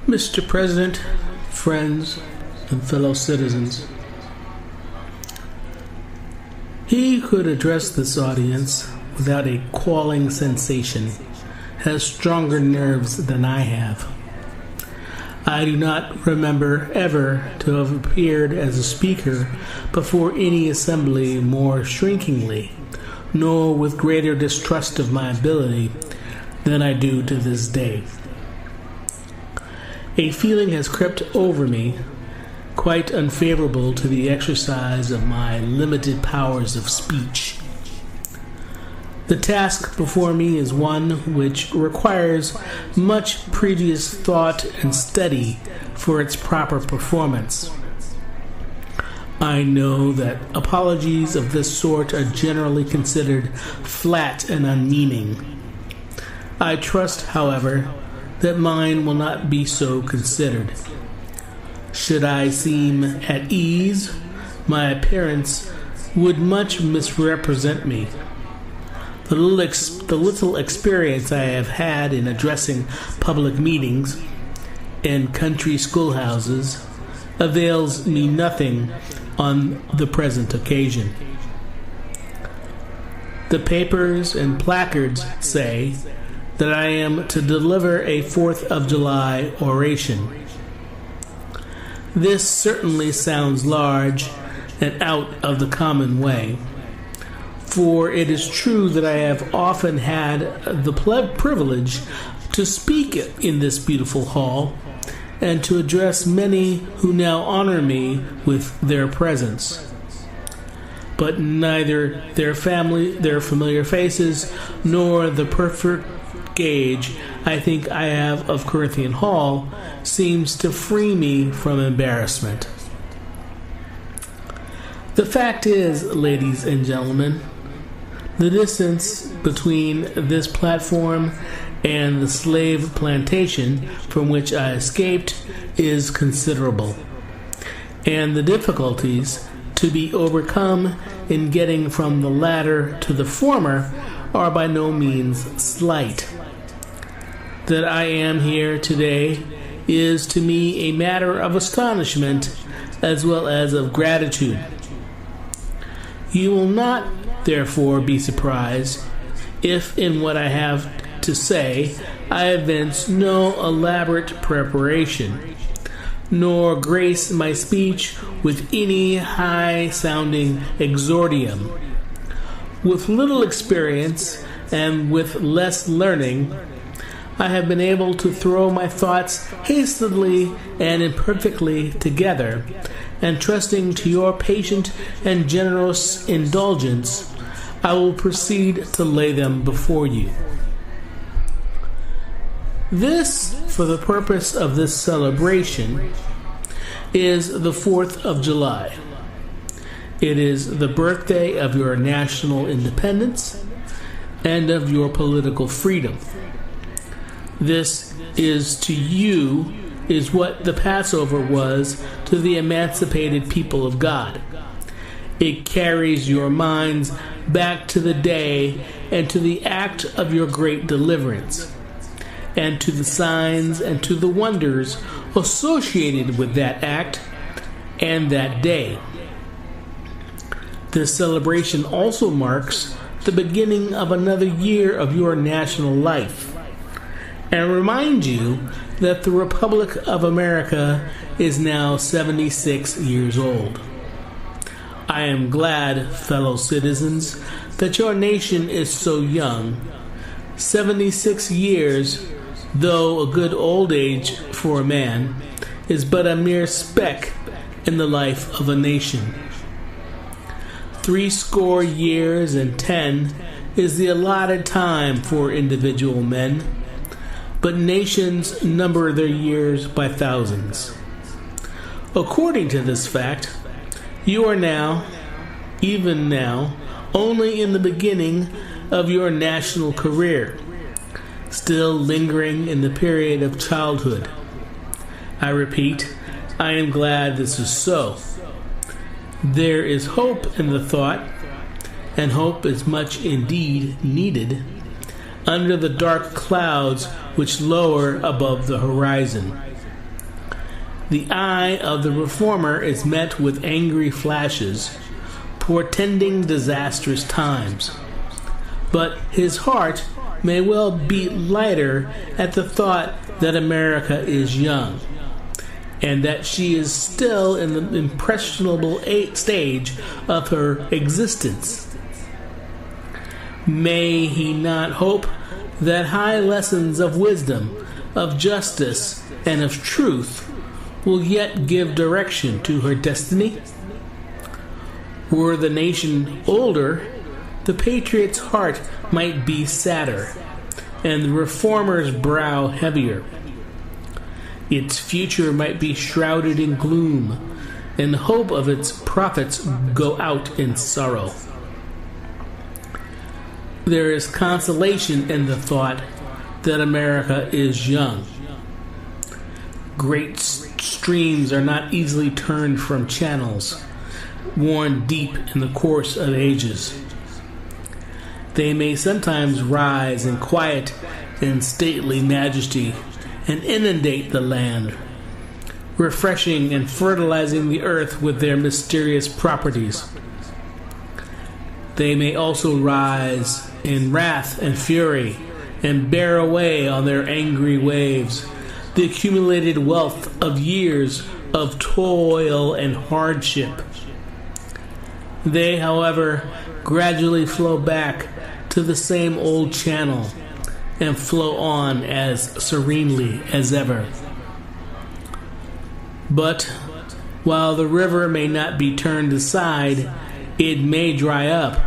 Mr. President, friends, and fellow citizens, he who could address this audience without a galling sensation has stronger nerves than I have. I do not remember ever to have appeared as a speaker before any assembly more shrinkingly, nor with greater distrust of my ability than I do to this day. A feeling has crept over me, quite unfavorable to the exercise of my limited powers of speech. The task before me is one which requires much previous thought and study for its proper performance. I know that apologies of this sort are generally considered flat and unmeaning. I trust, however, that mine will not be so considered. Should I seem at ease, my appearance would much misrepresent me. The little experience I have had in addressing public meetings and country schoolhouses avails me nothing on the present occasion. The papers and placards say that I am to deliver a 4th of July oration. This certainly sounds large and out of the common way, for it is true that I have often had the privilege to speak in this beautiful hall and to address many who now honor me with their presence. But neither their familiar faces, nor the perfect gauge I think I have of Corinthian Hall seems to free me from embarrassment. The fact is, ladies and gentlemen, the distance between this platform and the slave plantation from which I escaped is considerable, and the difficulties to be overcome in getting from the latter to the former are by no means slight. That I am here today is to me a matter of astonishment as well as of gratitude. You will not, therefore, be surprised if in what I have to say I evince no elaborate preparation, nor grace my speech with any high-sounding exordium. With little experience and with less learning, I have been able to throw my thoughts hastily and imperfectly together, and trusting to your patient and generous indulgence, I will proceed to lay them before you. This, for the purpose of this celebration, is the 4th of July. It is the birthday of your national independence and of your political freedom. This is to you is what the Passover was to the emancipated people of God. It carries your minds back to the day and to the act of your great deliverance, and to the signs and to the wonders associated with that act and that day. This celebration also marks the beginning of another year of your national life, and reminds you that the Republic of America is now 76 years old. I am glad, fellow citizens, that your nation is so young. 76 years, though a good old age for a man, is but a mere speck in the life of a nation. 70 years and 10 is the allotted time for individual men, but nations number their years by thousands. According to this fact, you are now, even now, only in the beginning of your national career, still lingering in the period of childhood. I repeat, I am glad this is so. There is hope in the thought, and hope is much indeed needed, under the dark clouds which lower above the horizon. The eye of the reformer is met with angry flashes, portending disastrous times. But his heart may well beat lighter at the thought that America is young, and that she is still in the impressionable stage of her existence. May he not hope that high lessons of wisdom, of justice, and of truth will yet give direction to her destiny? Were the nation older, the patriot's heart might be sadder, and the reformer's brow heavier. Its future might be shrouded in gloom, and hope of its prophets go out in sorrow. There is consolation in the thought that America is young. Great streams are not easily turned from channels worn deep in the course of ages. They may sometimes rise in quiet and stately majesty and inundate the land, refreshing and fertilizing the earth with their mysterious properties. They may also rise in wrath and fury and bear away on their angry waves the accumulated wealth of years of toil and hardship. They, however, gradually flow back to the same old channel and flow on as serenely as ever. But while the river may not be turned aside, it may dry up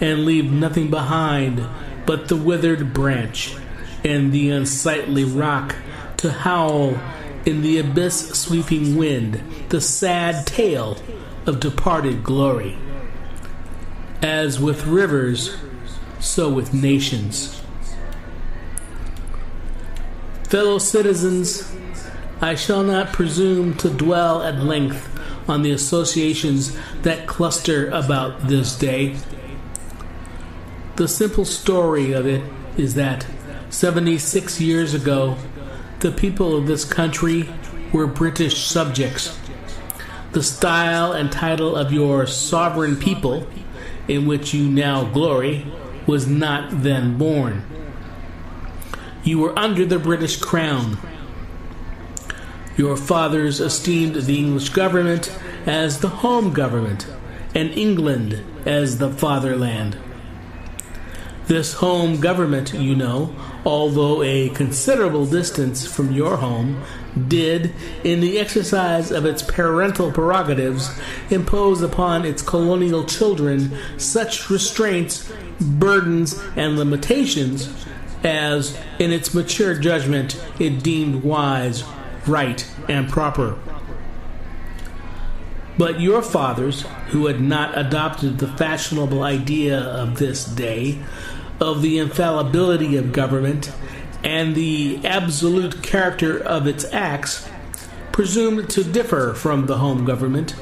and leave nothing behind but the withered branch and the unsightly rock to howl in the abyss-sweeping wind the sad tale of departed glory. As with rivers, so with nations. Fellow citizens, I shall not presume to dwell at length on the associations that cluster about this day. The simple story of it is that 76 years ago, the people of this country were British subjects. The style and title of your sovereign people, in which you now glory, was not then born. You were under the British crown. Your fathers esteemed the English government as the home government, and England as the fatherland. This home government, you know, although a considerable distance from your home, did, in the exercise of its parental prerogatives, impose upon its colonial children such restraints, burdens, and limitations as, in its mature judgment, it deemed wise, right, and proper. But your fathers, who had not adopted the fashionable idea of this day, of the infallibility of government, and the absolute character of its acts, presumed to differ from the home government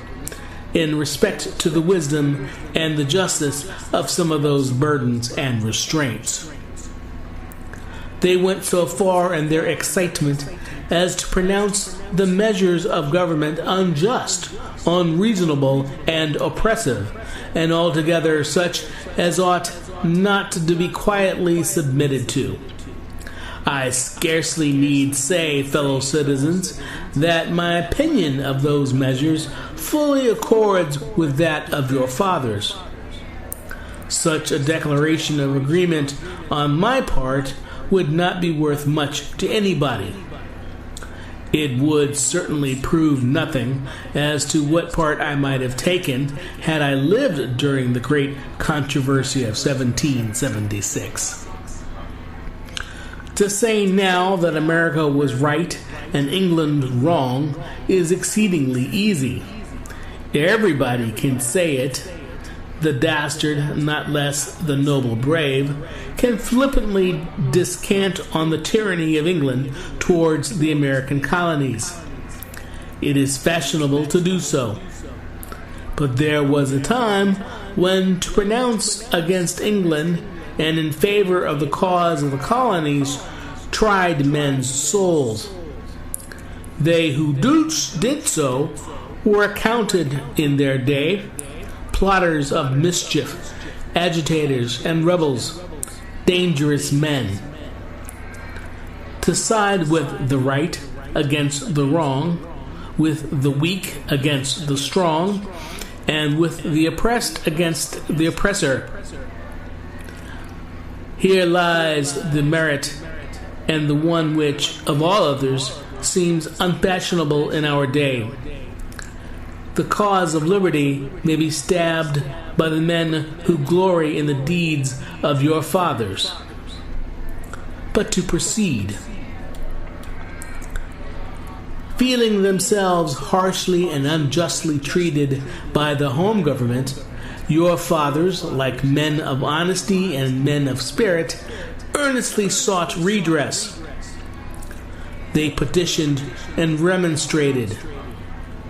in respect to the wisdom and the justice of some of those burdens and restraints. They went so far in their excitement as to pronounce the measures of government unjust, unreasonable, and oppressive, and altogether such as ought not to be quietly submitted to. I scarcely need say, fellow citizens, that my opinion of those measures fully accords with that of your fathers. Such a declaration of agreement on my part would not be worth much to anybody. It would certainly prove nothing as to what part I might have taken had I lived during the great controversy of 1776. To say now that America was right and England wrong is exceedingly easy. Everybody can say it. The dastard, not less the noble brave, can flippantly descant on the tyranny of England towards the American colonies. It is fashionable to do so. But there was a time when to pronounce against England and in favor of the cause of the colonies tried men's souls. They who did so were accounted in their day plotters of mischief, agitators and rebels, dangerous men. To side with the right against the wrong, with the weak against the strong, and with the oppressed against the oppressor. Here lies the merit, and the one which, of all others, seems unfashionable in our day. The cause of liberty may be stabbed by the men who glory in the deeds of your fathers. But to proceed. Feeling themselves harshly and unjustly treated by the home government, your fathers, like men of honesty and men of spirit, earnestly sought redress. They petitioned and remonstrated.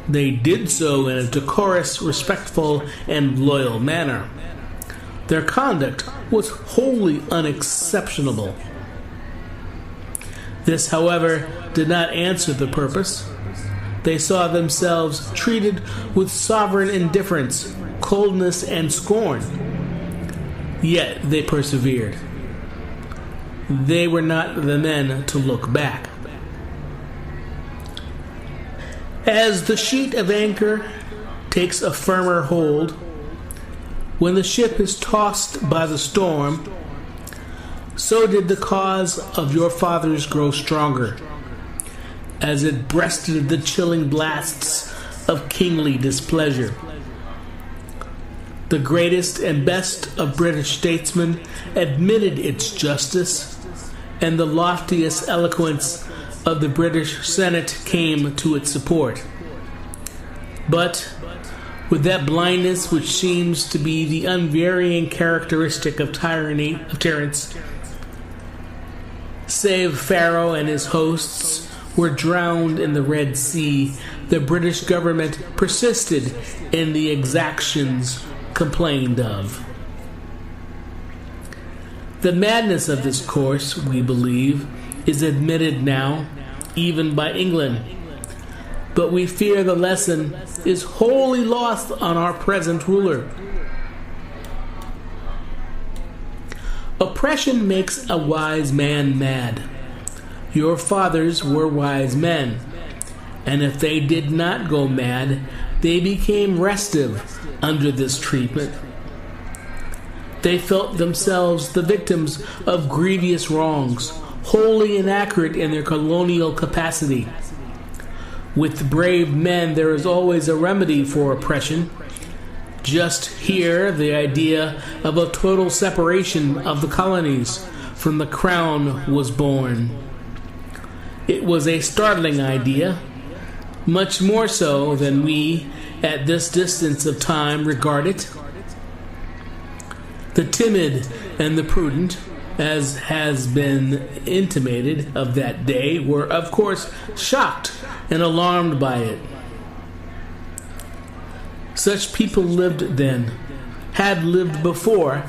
They did so in a decorous, respectful, and loyal manner. Their conduct was wholly unexceptionable. This, however, did not answer the purpose. They saw themselves treated with sovereign indifference, coldness, and scorn. Yet they persevered. They were not the men to look back. As the sheet of anchor takes a firmer hold, when the ship is tossed by the storm, so did the cause of your fathers grow stronger, as it breasted the chilling blasts of kingly displeasure. The greatest and best of British statesmen admitted its justice, and the loftiest eloquence of the British Senate came to its support. But with that blindness which seems to be the unvarying characteristic of tyrants, save Pharaoh and his hosts were drowned in the Red Sea, the British government persisted in the exactions complained of. The madness of this course, we believe, is admitted now, even by England, but we fear the lesson is wholly lost on our present ruler. Oppression makes a wise man mad. Your fathers were wise men, and if they did not go mad, they became restive under this treatment. They felt themselves the victims of grievous wrongs, wholly inaccurate in their colonial capacity. With brave men, there is always a remedy for oppression. Just here, the idea of a total separation of the colonies from the crown was born. It was a startling idea, much more so than we, at this distance of time, regard it. The timid and the prudent, as has been intimated of that day, were of course shocked and alarmed by it. Such people lived then, had lived before,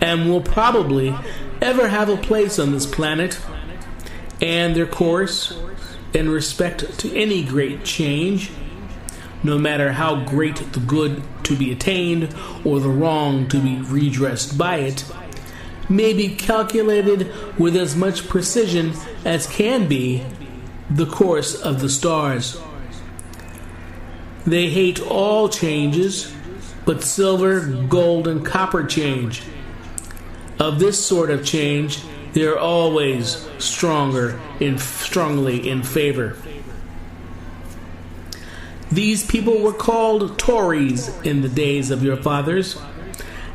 and will probably ever have a place on this planet, and their course, in respect to any great change, no matter how great the good to be attained or the wrong to be redressed by it, may be calculated with as much precision as can be the course of the stars. They hate all changes but silver, gold, and copper change. Of this sort of change, they are always strongly in favor. These people were called Tories in the days of your fathers,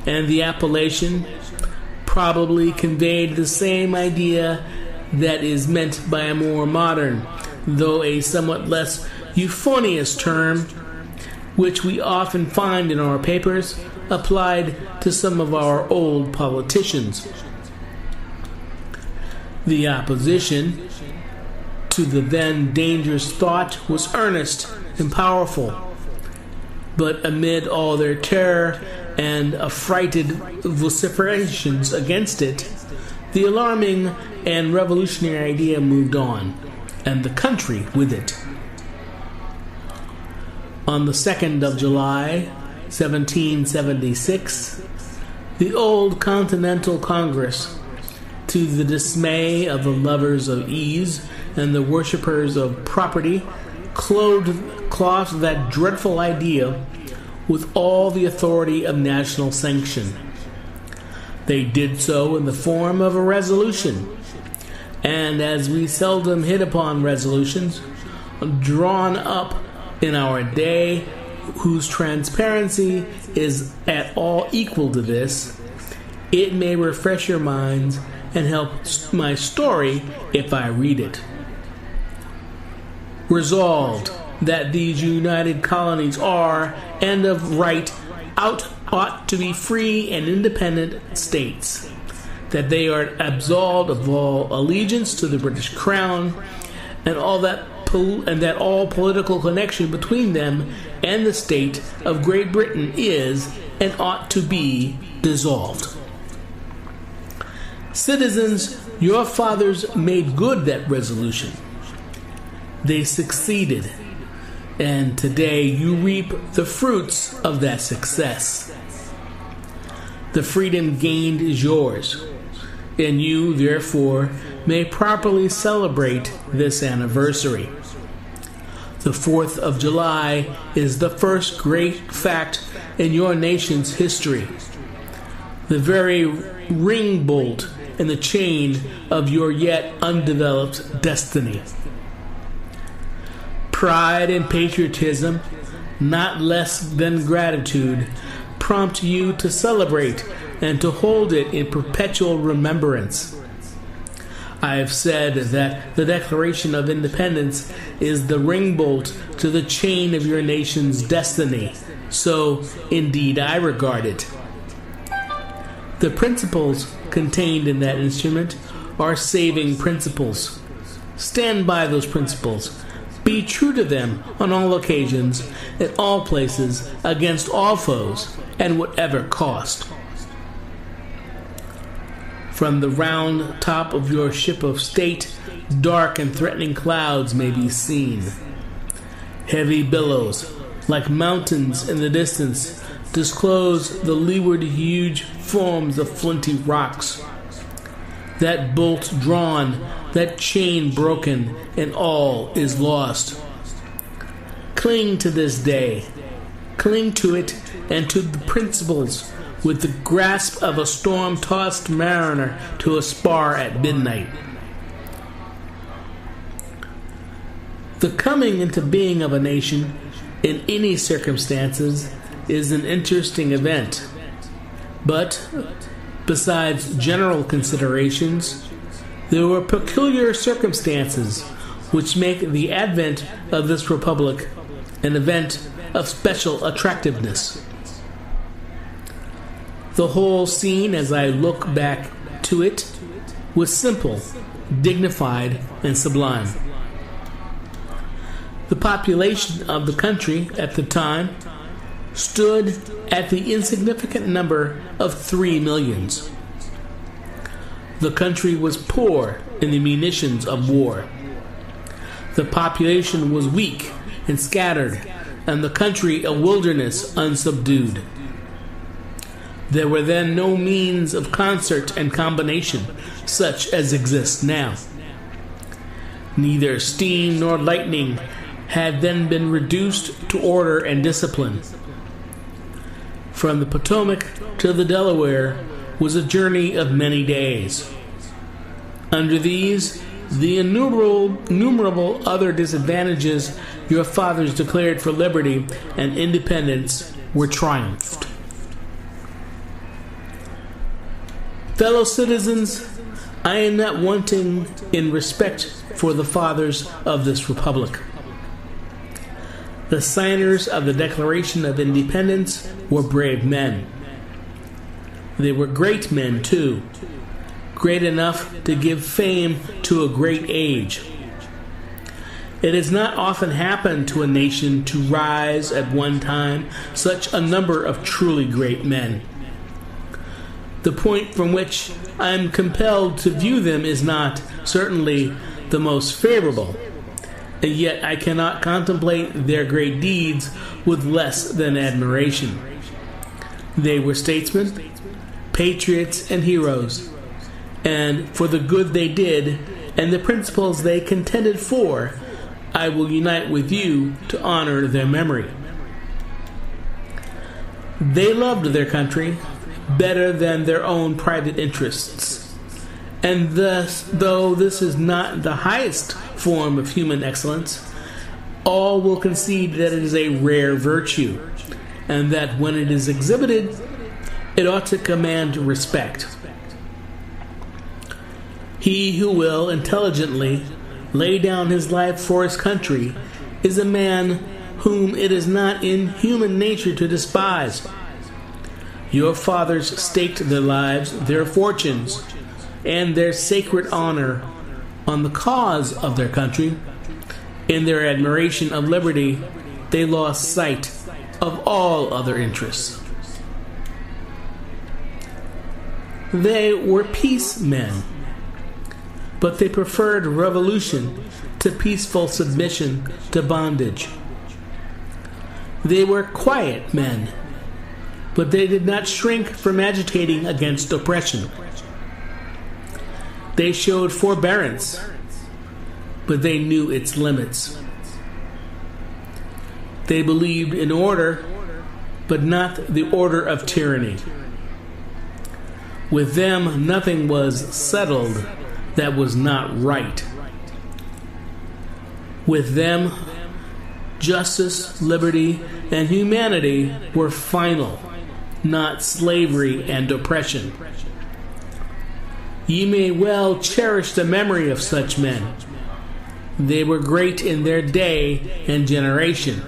and the appellation probably conveyed the same idea that is meant by a more modern, though a somewhat less euphonious term, which we often find in our papers, applied to some of our old politicians. The opposition to the then dangerous thought was earnest and powerful, but amid all their terror and affrighted vociferations against it, the alarming and revolutionary idea moved on, and the country with it. On the 2nd of July, 1776, the old Continental Congress, to the dismay of the lovers of ease and the worshippers of property, clothed that dreadful idea with all the authority of national sanction. They did so in the form of a resolution, and as we seldom hit upon resolutions drawn up in our day whose transparency is at all equal to this, it may refresh your minds and help my story if I read it. Resolved that these united colonies are, and of right, ought to be free and independent states, that they are absolved of all allegiance to the British Crown, and that all political connection between them and the state of Great Britain is and ought to be dissolved. Citizens, your fathers made good that resolution. They succeeded, and today you reap the fruits of that success. The freedom gained is yours, and you, therefore, may properly celebrate this anniversary. The 4th of July is the first great fact in your nation's history, the very ring bolt in the chain of your yet undeveloped destiny. Pride and patriotism, not less than gratitude, prompt you to celebrate and to hold it in perpetual remembrance. I have said that the Declaration of Independence is the ring bolt to the chain of your nation's destiny. So, indeed, I regard it. The principles contained in that instrument are saving principles. Stand by those principles. Be true to them on all occasions, at all places, against all foes, at whatever cost. From the round top of your ship of state, dark and threatening clouds may be seen. Heavy billows, like mountains in the distance, disclose the leeward huge forms of flinty rocks. That bolt drawn, that chain broken, and all is lost. Cling to this day. Cling to it and to the principles with the grasp of a storm-tossed mariner to a spar at midnight. The coming into being of a nation, in any circumstances, is an interesting event. But, besides general considerations, there were peculiar circumstances which make the advent of this republic an event of special attractiveness. The whole scene, as I look back to it, was simple, dignified, and sublime. The population of the country at the time stood at the insignificant number of 3 millions. The country was poor in the munitions of war. The population was weak and scattered, and the country a wilderness unsubdued. There were then no means of concert and combination such as exist now. Neither steam nor lightning had then been reduced to order and discipline. From the Potomac to the Delaware was a journey of many days. Under these, the innumerable other disadvantages your fathers declared for liberty and independence were triumphed. Fellow citizens, I am not wanting in respect for the fathers of this republic. The signers of the Declaration of Independence were brave men. They were great men, too, great enough to give fame to a great age. It has not often happened to a nation to rise at one time such a number of truly great men. The point from which I am compelled to view them is not, certainly, the most favorable. and yet I cannot contemplate their great deeds with less than admiration. They were statesmen, patriots, and heroes, and for the good they did and the principles they contended for, I will unite with you to honor their memory. They loved their country better than their own private interests, and thus, though this is not the highest form of human excellence, all will concede that it is a rare virtue, and that when it is exhibited, it ought to command respect. He who will intelligently lay down his life for his country is a man whom it is not in human nature to despise. Your fathers staked their lives, their fortunes, and their sacred honor on the cause of their country. In their admiration of liberty, they lost sight of all other interests. They were peace men, but they preferred revolution to peaceful submission to bondage. They were quiet men, but they did not shrink from agitating against oppression. They showed forbearance, but they knew its limits. They believed in order, but not the order of tyranny. With them, nothing was settled that was not right. With them, justice, liberty, and humanity were final, not slavery and oppression. Ye may well cherish the memory of such men. They were great in their day and generation.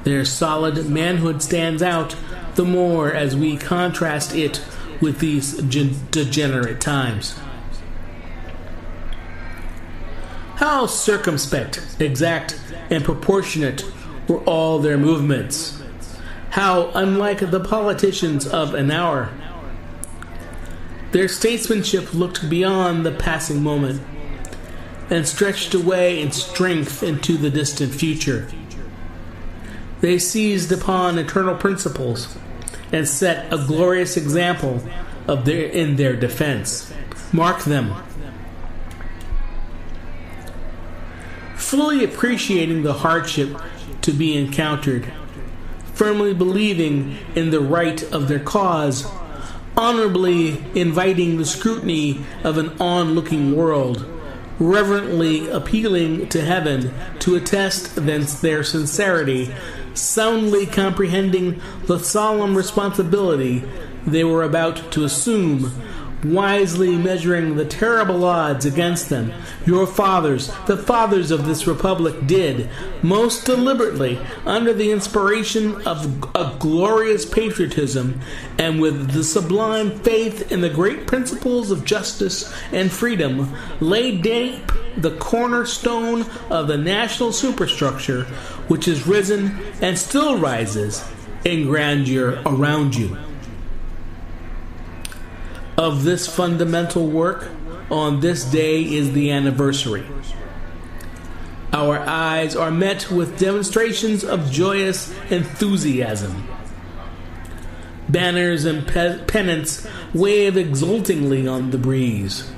Their solid manhood stands out the more as we contrast it with these degenerate times. How circumspect, exact, and proportionate were all their movements. How unlike the politicians of an hour. Their statesmanship looked beyond the passing moment and stretched away in strength into the distant future. They seized upon eternal principles and set a glorious example in their defense. Mark them. Fully appreciating the hardship to be encountered, firmly believing in the right of their cause, honorably inviting the scrutiny of an onlooking world, reverently appealing to heaven to attest thence their sincerity, soundly comprehending the solemn responsibility they were about to assume, wisely measuring the terrible odds against them, your fathers, the fathers of this republic, did, most deliberately, under the inspiration of a glorious patriotism, and with the sublime faith in the great principles of justice and freedom, lay deep the cornerstone of the national superstructure, which has risen and still rises in grandeur around you. Of this fundamental work, on this day is the anniversary. Our eyes are met with demonstrations of joyous enthusiasm. Banners and pennants wave exultingly on the breeze.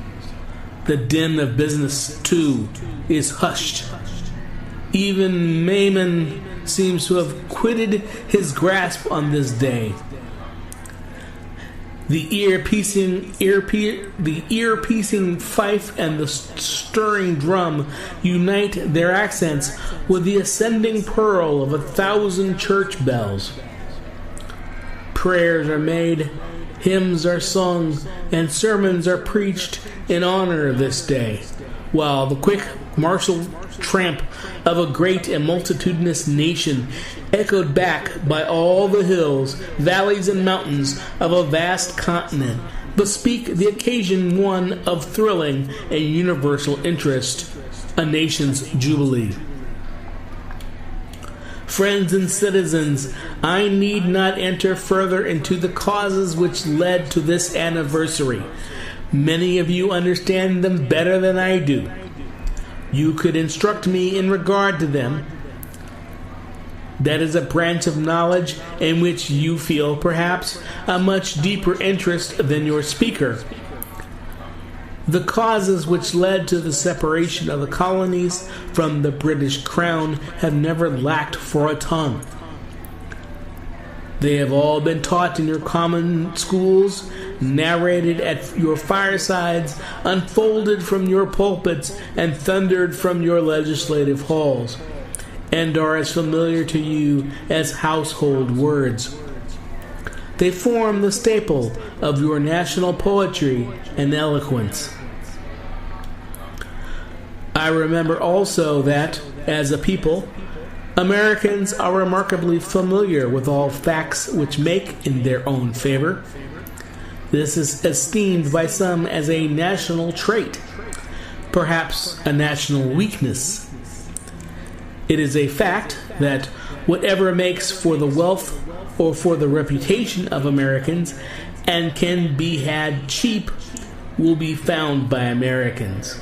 The din of business, too, is hushed. Even Mammon seems to have quitted his grasp on this day. The ear-piercing fife and the stirring drum unite their accents with the ascending pearl of 1,000 church bells. Prayers are made, hymns are sung, and sermons are preached in honor of this day, while the quick martial tramp of a great and multitudinous nation, echoed back by all the hills, valleys, and mountains of a vast continent, bespeak the occasion one of thrilling and universal interest, a nation's jubilee. Friends and citizens, I need not enter further into the causes which led to this anniversary. Many of you understand them better than I do. you could instruct me in regard to them. That is a branch of knowledge in which you feel perhaps a much deeper interest than your speaker. The causes which led to the separation of the colonies from the British Crown have never lacked for a tongue. They have all been taught in your common schools, narrated at your firesides, unfolded from your pulpits, and thundered from your legislative halls, and are as familiar to you as household words. They form the staple of your national poetry and eloquence. I remember also that, as a people, Americans are remarkably familiar with all facts which make in their own favor. This is esteemed by some as a national trait, perhaps a national weakness. It is a fact that whatever makes for the wealth or for the reputation of Americans and can be had cheap will be found by Americans.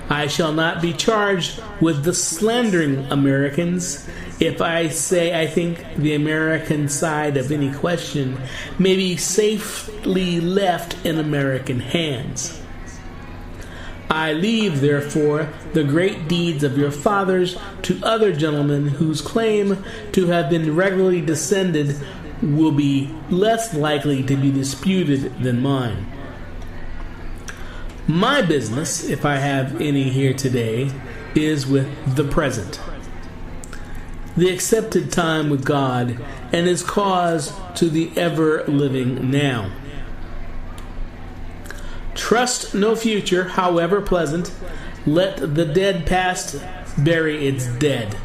I shall not be charged with the slandering Americans if I say I think the American side of any question may be safely left in American hands. I leave, therefore, the great deeds of your fathers to other gentlemen whose claim to have been regularly descended will be less likely to be disputed than mine. My business, if I have any here today, is with the present, the accepted time with God, and is cause to the ever-living now. Trust no future, however pleasant. Let the dead past bury its dead.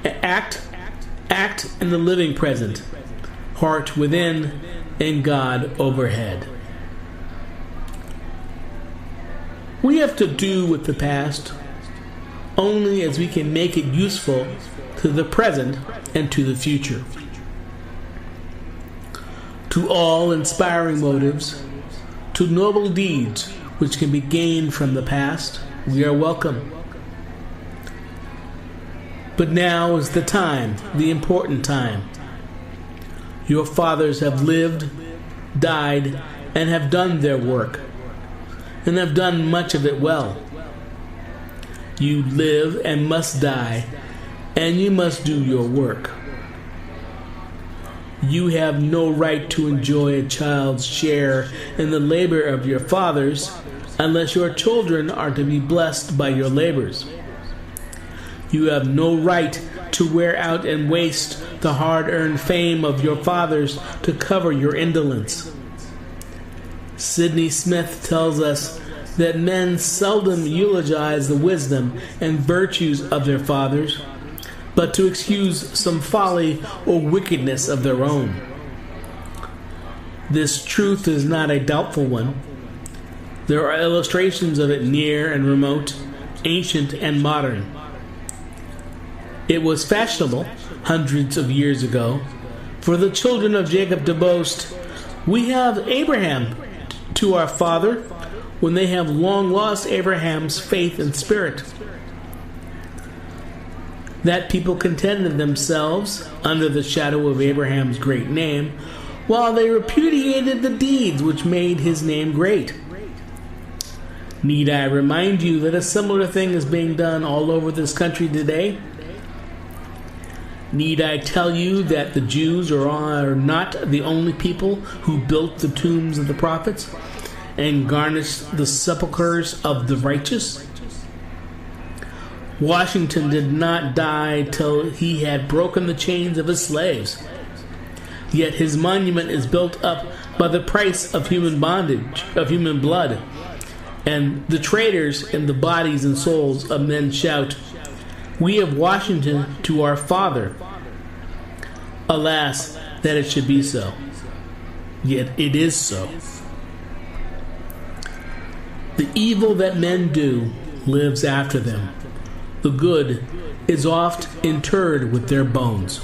Act in the living present, heart within, and God overhead. We have to do with the past only as we can make it useful to the present and to the future. To all inspiring motives, to noble deeds which can be gained from the past, we are welcome. But now is the time, the important time. Your fathers have lived, died, and have done their work, and have done much of it well. You live and must die, and you must do your work. You have no right to enjoy a child's share in the labor of your fathers unless your children are to be blessed by your labors. You have no right to wear out and waste the hard-earned fame of your fathers to cover your indolence. Sidney Smith tells us that men seldom eulogize the wisdom and virtues of their fathers, but to excuse some folly or wickedness of their own. This truth is not a doubtful one. There are illustrations of it near and remote, ancient and modern. It was fashionable, hundreds of years ago, for the children of Jacob to boast, "We have Abraham to our father," when they have long lost Abraham's faith and spirit. That people contented themselves under the shadow of Abraham's great name, while they repudiated the deeds which made his name great. Need I remind you that a similar thing is being done all over this country today? Need I tell you that the Jews are not the only people who built the tombs of the prophets and garnished the sepulchres of the righteous? Washington did not die till he had broken the chains of his slaves. Yet his monument is built up by the price of human bondage, of human blood. And the traitors in the bodies and souls of men shout, "We have Washington to our father." Alas, that it should be so. Yet it is so. The evil that men do lives after them. The good is oft interred with their bones.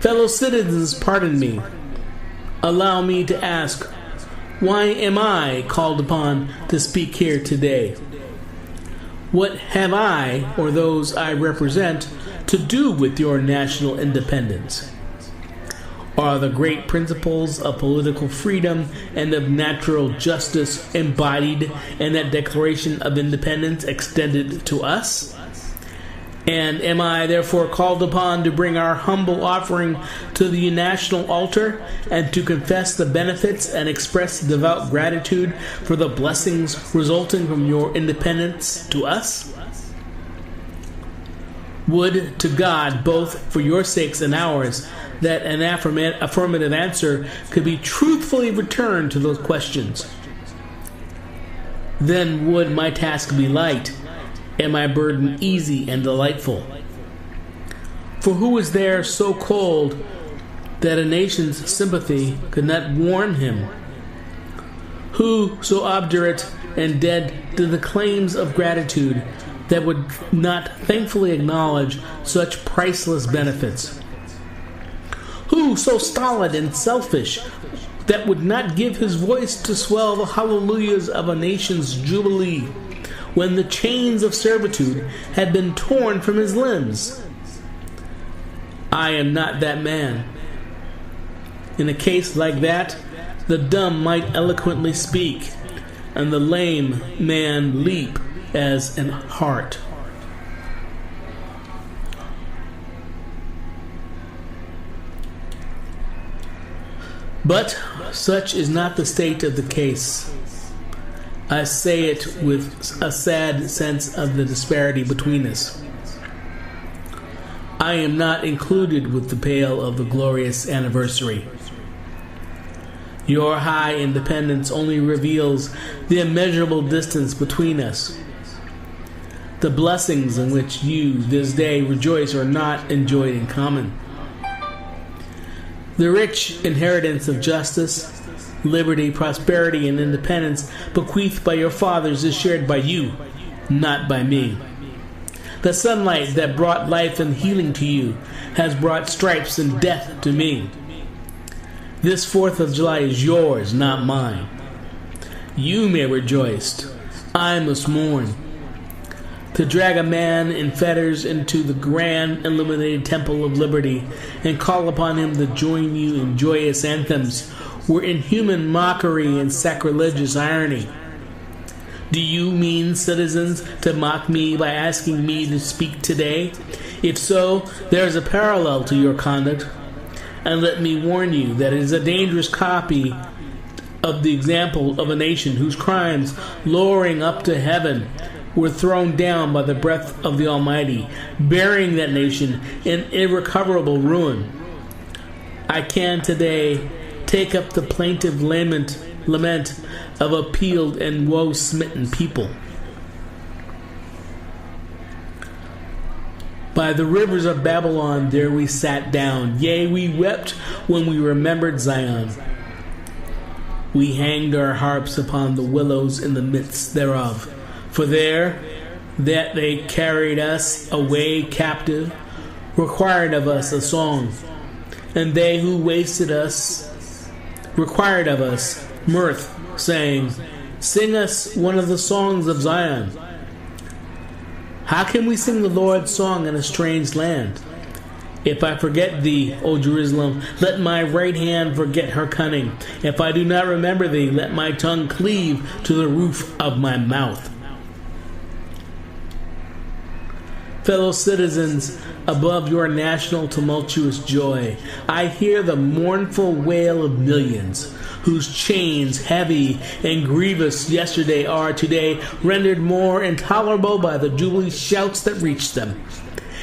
Fellow citizens, pardon me. Allow me to ask, Why am I called upon to speak here today? What have I, or those I represent, to do with your national independence? Are the great principles of political freedom and of natural justice embodied in that Declaration of Independence extended to us? And am I therefore called upon to bring our humble offering to the national altar and to confess the benefits and express devout gratitude for the blessings resulting from your independence to us? Would to God, both for your sakes and ours, that an affirmative answer could be truthfully returned to those questions. Then would my task be light, and my burden easy and delightful. For who is there so cold that a nation's sympathy could not warm him? Who so obdurate and dead to the claims of gratitude that would not thankfully acknowledge such priceless benefits? Who so stolid and selfish that would not give his voice to swell the hallelujahs of a nation's jubilee when the chains of servitude had been torn from his limbs? I am not that man. In a case like that, the dumb might eloquently speak, and the lame man leap as an hart. But such is not the state of the case. I say it with a sad sense of the disparity between us. I am not included with the pale of the glorious anniversary. Your high independence only reveals the immeasurable distance between us. The blessings in which you this day rejoice are not enjoyed in common. The rich inheritance of justice, liberty, prosperity, and independence bequeathed by your fathers is shared by you, not by me. The sunlight that brought life and healing to you has brought stripes and death to me. This 4th of July is yours, not mine. You may rejoice. I must mourn. To drag a man in fetters into the grand illuminated temple of liberty and call upon him to join you in joyous anthems were inhuman mockery and sacrilegious irony. Do you mean, citizens, to mock me by asking me to speak today? If so, there is a parallel to your conduct, and let me warn you that it is a dangerous copy of the example of a nation whose crimes, lowering up to heaven, were thrown down by the breath of the Almighty, burying that nation in irrecoverable ruin. I can today take up the plaintive lament of a peeled and woe-smitten people. By the rivers of Babylon there we sat down, yea, we wept when we remembered Zion. We hanged our harps upon the willows in the midst thereof, for there that they carried us away captive required of us a song, and they who wasted us required of us mirth, saying, Sing us one of the songs of Zion. How can we sing the Lord's song in a strange land? If I forget thee, O Jerusalem, let my right hand forget her cunning. If I do not remember thee, let my tongue cleave to the roof of my mouth. Fellow citizens, above your national tumultuous joy, I hear the mournful wail of millions, whose chains, heavy and grievous yesterday, are today rendered more intolerable by the jubilee shouts that reach them.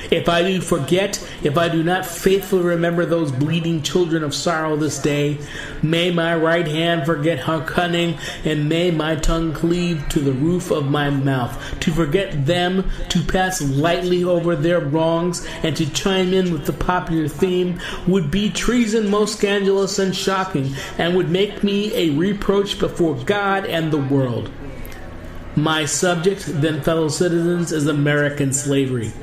If I do forget, if I do not faithfully remember those bleeding children of sorrow this day, may my right hand forget her cunning, and may my tongue cleave to the roof of my mouth. To forget them, to pass lightly over their wrongs, and to chime in with the popular theme, would be treason most scandalous and shocking, and would make me a reproach before God and the world. My subject, then, fellow citizens, is American slavery.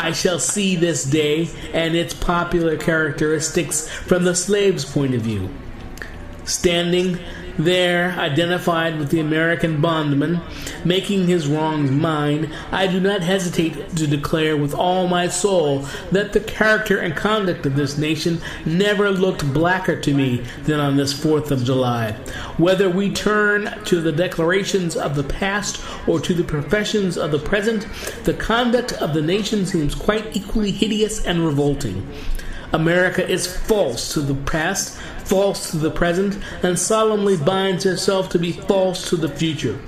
I shall see this day and its popular characteristics from the slave's point of view. Standing there identified with the American bondman, making his wrongs mine, I do not hesitate to declare with all my soul that the character and conduct of this nation never looked blacker to me than on this 4th of July. Whether we turn to the declarations of the past or to the professions of the present, the conduct of the nation seems quite equally hideous and revolting. America is false to the past, false to the present, and solemnly binds herself to be false to the future.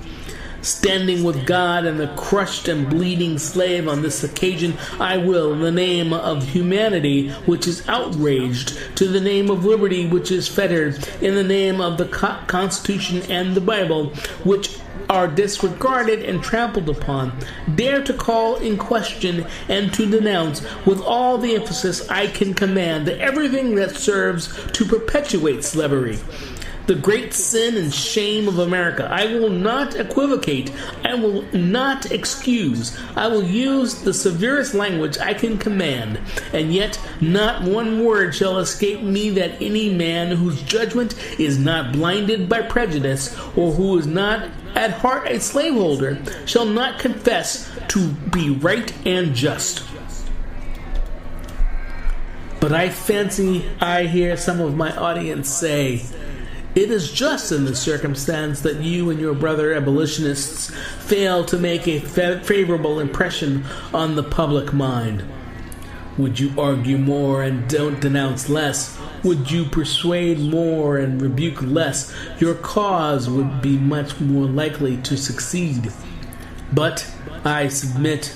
Standing with God and the crushed and bleeding slave on this occasion, I will, in the name of humanity, which is outraged, to the name of liberty, which is fettered, in the name of the Constitution and the Bible, which are disregarded and trampled upon, dare to call in question and to denounce with all the emphasis I can command everything that serves to perpetuate slavery, the great sin and shame of America. I will not equivocate. I will not excuse. I will use the severest language I can command, and yet not one word shall escape me that any man whose judgment is not blinded by prejudice, or who is not at heart a slaveholder, shall not confess to be right and just. But I fancy I hear some of my audience say, it is just in this circumstance that you and your brother abolitionists fail to make a favorable impression on the public mind. Would you argue more and don't denounce less? Would you persuade more and rebuke less? Your cause would be much more likely to succeed. But, I submit,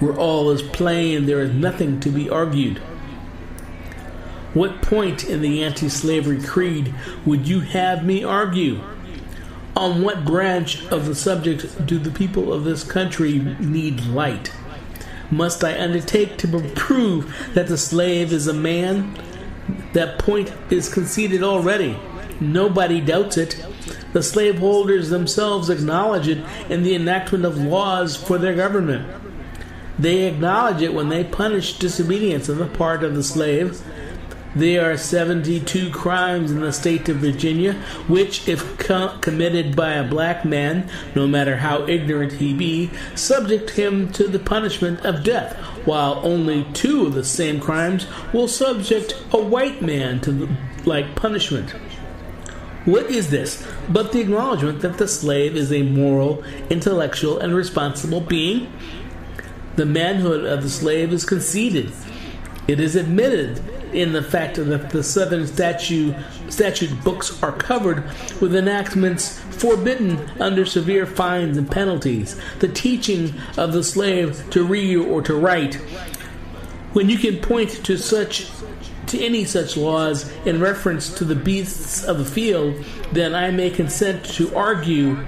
where all is plain, there is nothing to be argued. What point in the anti-slavery creed would you have me argue? On what branch of the subject do the people of this country need light? Must I undertake to prove that the slave is a man? That point is conceded already. Nobody doubts it. The slaveholders themselves acknowledge it in the enactment of laws for their government. They acknowledge it when they punish disobedience on the part of the slave. There are 72 crimes in the state of Virginia, which, if committed by a black man, no matter how ignorant he be, subject him to the punishment of death, while only 2 of the same crimes will subject a white man to the like punishment. What is this but the acknowledgement that the slave is a moral, intellectual, and responsible being? The manhood of the slave is conceded. It is admitted in the fact that the Southern statute books are covered with enactments forbidden under severe fines and penalties, the teaching of the slave to read or to write. When you can point to any such laws in reference to the beasts of the field, then I may consent to argue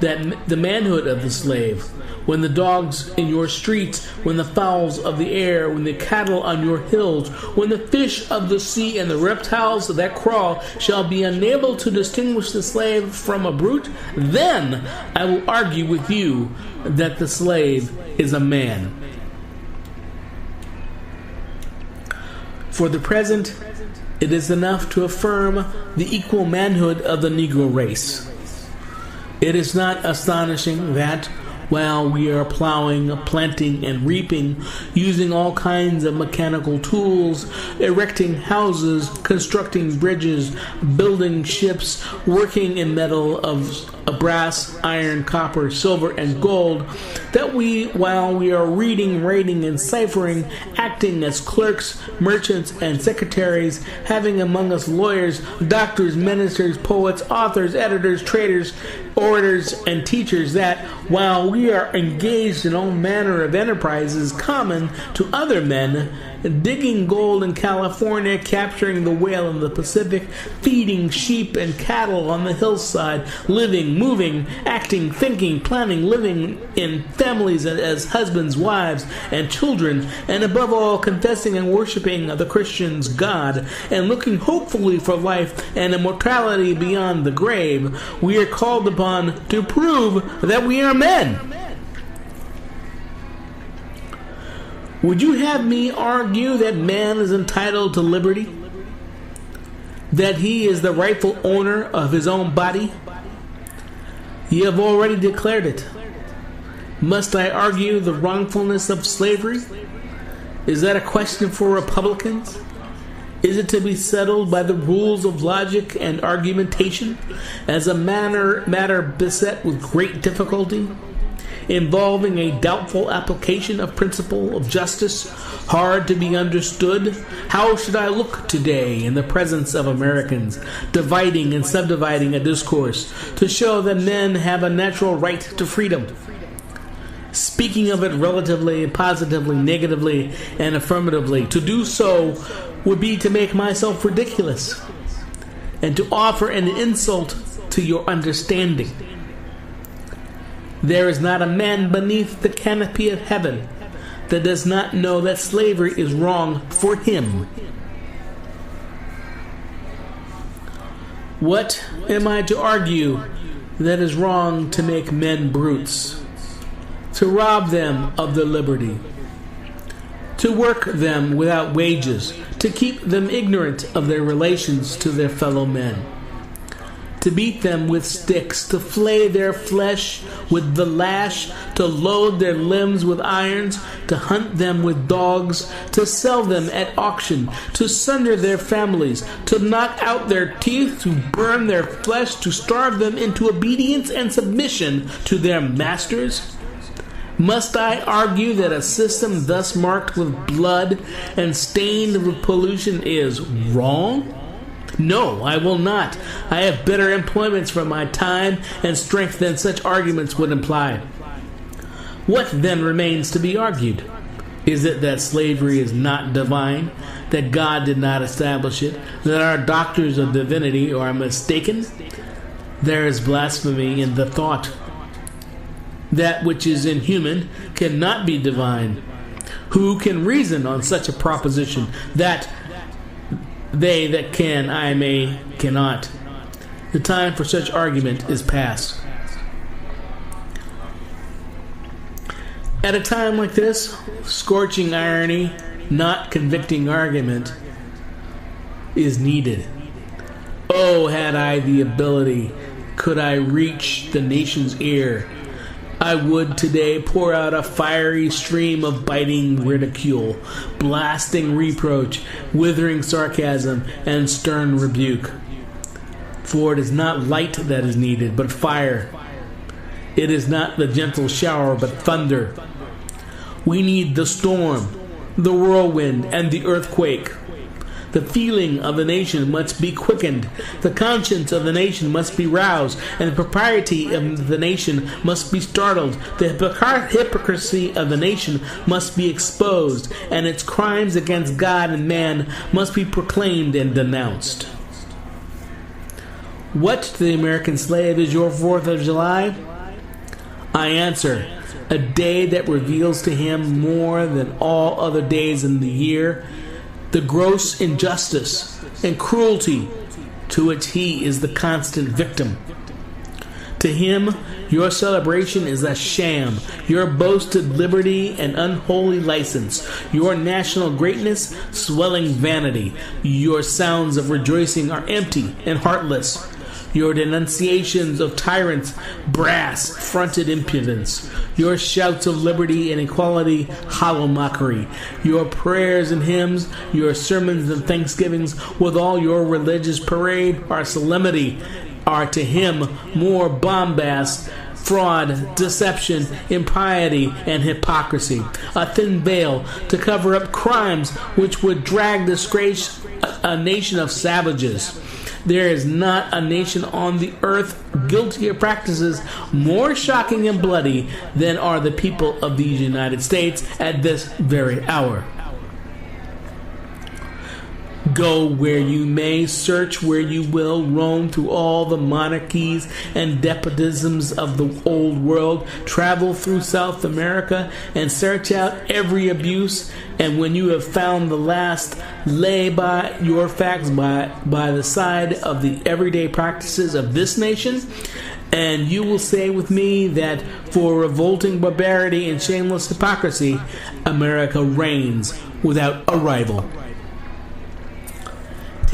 that the manhood of the slave, when the dogs in your streets, when the fowls of the air, when the cattle on your hills, when the fish of the sea and the reptiles that crawl shall be unable to distinguish the slave from a brute, then I will argue with you that the slave is a man. For the present, it is enough to affirm the equal manhood of the Negro race. It is not astonishing that, while we are plowing, planting, and reaping, using all kinds of mechanical tools, erecting houses, constructing bridges, building ships, working in metal of brass, iron, copper, silver, and gold, that while we are reading, writing, and ciphering, acting as clerks, merchants, and secretaries, having among us lawyers, doctors, ministers, poets, authors, editors, traders, orators, and teachers, that while we are engaged in all manner of enterprises common to other men, digging gold in California, capturing the whale in the Pacific, feeding sheep and cattle on the hillside, living, moving, acting, thinking, planning, living in families as husbands, wives, and children, and above all confessing and worshiping the Christian's God, and looking hopefully for life and immortality beyond the grave, we are called upon to prove that we are men. Would you have me argue that man is entitled to liberty? that he is the rightful owner of his own body? Ye have already declared it. Must I argue the wrongfulness of slavery? Is that a question for Republicans? Is it to be settled by the rules of logic and argumentation as a matter beset with great difficulty, involving a doubtful application of principle of justice, hard to be understood? How should I look today in the presence of Americans, dividing and subdividing a discourse to show that men have a natural right to freedom? Speaking of it relatively, positively, negatively, and affirmatively, to do so would be to make myself ridiculous and to offer an insult to your understanding. There is not a man beneath the canopy of heaven that does not know that slavery is wrong for him. What am I to argue that is wrong to make men brutes, to rob them of their liberty, to work them without wages, to keep them ignorant of their relations to their fellow men, to beat them with sticks, to flay their flesh with the lash, to load their limbs with irons, to hunt them with dogs, to sell them at auction, to sunder their families, to knock out their teeth, to burn their flesh, to starve them into obedience and submission to their masters? Must I argue that a system thus marked with blood and stained with pollution is wrong? No, I will not. I have better employments for my time and strength than such arguments would imply. What then remains to be argued? Is it that slavery is not divine, that God did not establish it, that our doctors of divinity are mistaken? There is blasphemy in the thought. That which is inhuman cannot be divine. Who can reason on such a proposition, that they that can, I may, cannot? The time for such argument is past. At a time like this, scorching irony, not convicting argument, is needed. Oh, had I the ability, could I reach the nation's ear, I would today pour out a fiery stream of biting ridicule, blasting reproach, withering sarcasm, and stern rebuke. For it is not light that is needed, but fire. It is not the gentle shower, but thunder. We need the storm, the whirlwind, and the earthquake. The feeling of the nation must be quickened, the conscience of the nation must be roused, and the propriety of the nation must be startled. The hypocrisy of the nation must be exposed, and its crimes against God and man must be proclaimed and denounced. What to the American slave is your 4th of July? I answer, a day that reveals to him more than all other days in the year the gross injustice and cruelty to which he is the constant victim. To him, your celebration is a sham, your boasted liberty an unholy license, your national greatness swelling vanity. Your sounds of rejoicing are empty and heartless. Your denunciations of tyrants, brass-fronted impudence. Your shouts of liberty and equality, hollow mockery. Your prayers and hymns, your sermons and thanksgivings, with all your religious parade or solemnity, are to him more bombast, fraud, deception, impiety, and hypocrisy. A thin veil to cover up crimes which would drag disgrace a nation of savages. There is not a nation on the earth guilty of practices more shocking and bloody than are the people of these United States at this very hour. Go where you may, search where you will, roam through all the monarchies and despotisms of the old world, travel through South America and search out every abuse, and when you have found the last, lay by your facts by the side of the everyday practices of this nation, and you will say with me that for revolting barbarity and shameless hypocrisy, America reigns without a rival.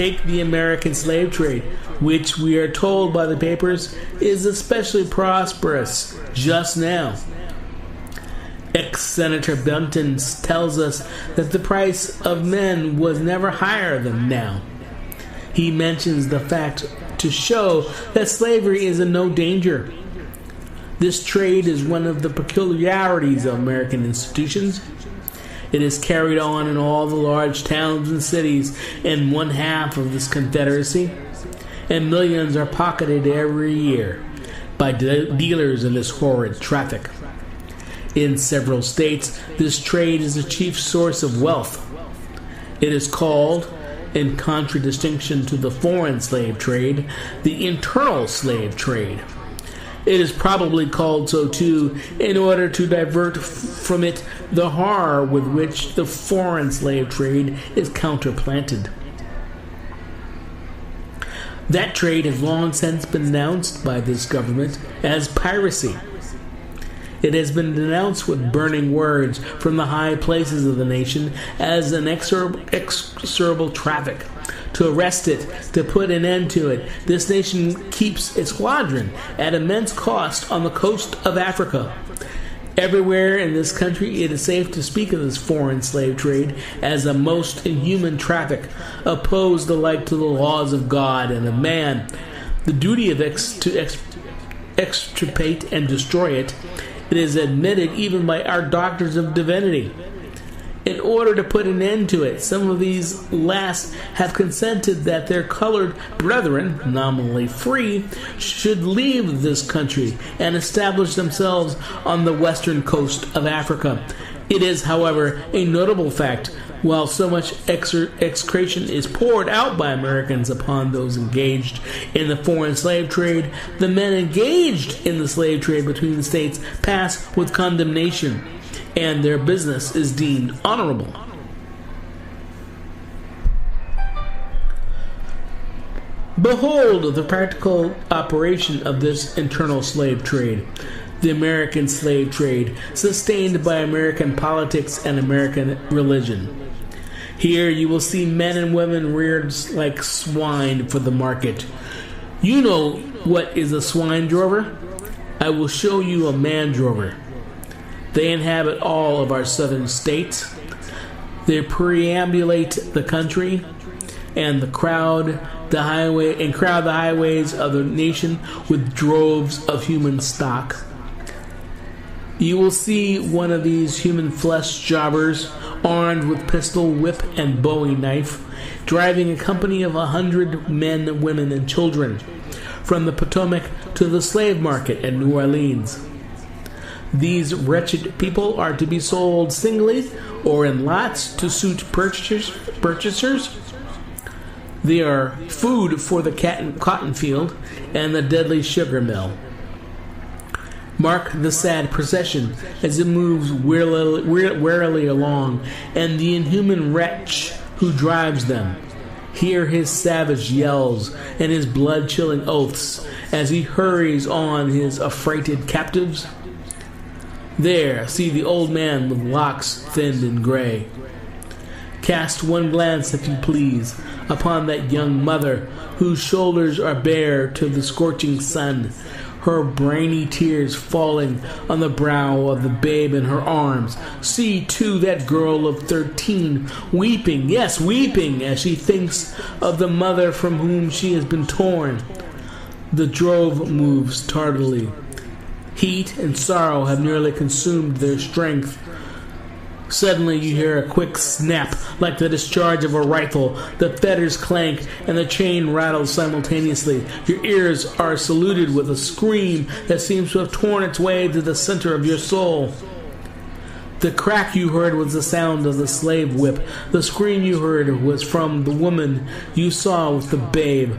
Take the American slave trade, which we are told by the papers is especially prosperous just now. Ex-Senator Benton tells us that the price of men was never higher than now. He mentions the fact to show that slavery is in no danger. This trade is one of the peculiarities of American institutions. It is carried on in all the large towns and cities in one half of this confederacy, and millions are pocketed every year by dealers in this horrid traffic. In several states, this trade is the chief source of wealth. It is called, in contradistinction to the foreign slave trade, the internal slave trade. It is probably called so too in order to divert from it the horror with which the foreign slave trade is counterplanted. That trade has long since been denounced by this government as piracy. It has been denounced with burning words from the high places of the nation as an execrable traffic. To arrest it, to put an end to it, this nation keeps its squadron at immense cost on the coast of Africa. Everywhere in this country it is safe to speak of this foreign slave trade as a most inhuman traffic, opposed alike to the laws of God and of man. The duty of to extirpate and destroy it, it is admitted even by our doctors of divinity. In order to put an end to it, some of these last have consented that their colored brethren, nominally free, should leave this country and establish themselves on the western coast of Africa. It is, however, a notable fact, while so much execration is poured out by Americans upon those engaged in the foreign slave trade, the men engaged in the slave trade between the states pass with condemnation, and their business is deemed honorable. Behold the practical operation of this internal slave trade, the American slave trade, sustained by American politics and American religion. Here you will see men and women reared like swine for the market. You know what is a swine drover? I will show you a man drover. They inhabit all of our southern states. They perambulate the country and crowd the highways of the nation with droves of human stock. You will see one of these human flesh jobbers armed with pistol, whip, and bowie knife, driving a company of 100 men, women, and children from the Potomac to the slave market at New Orleans. These wretched people are to be sold singly or in lots to suit purchasers. They are food for the cotton field and the deadly sugar mill. Mark the sad procession as it moves wearily along, and the inhuman wretch who drives them. Hear his savage yells and his blood-chilling oaths as he hurries on his affrighted captives. There, see the old man with locks thinned and gray. Cast one glance, if you please, upon that young mother whose shoulders are bare to the scorching sun, her briny tears falling on the brow of the babe in her arms. See, too, that girl of 13 weeping, yes, weeping, as she thinks of the mother from whom she has been torn. The drove moves tardily. Heat and sorrow have nearly consumed their strength. Suddenly you hear a quick snap, like the discharge of a rifle. The fetters clank, and the chain rattles simultaneously. Your ears are saluted with a scream that seems to have torn its way to the center of your soul. The crack you heard was the sound of the slave whip. The scream you heard was from the woman you saw with the babe.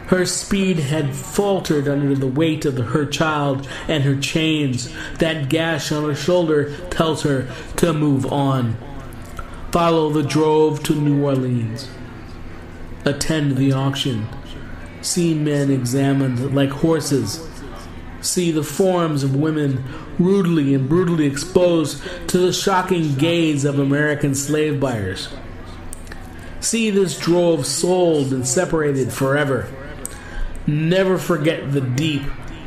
Her speed had faltered under the weight of her child and her chains. That gash on her shoulder tells her to move on. Follow the drove to New Orleans. Attend the auction. See men examined like horses. See the forms of women rudely and brutally exposed to the shocking gaze of American slave buyers. See this drove sold and separated forever. Never forget the deep,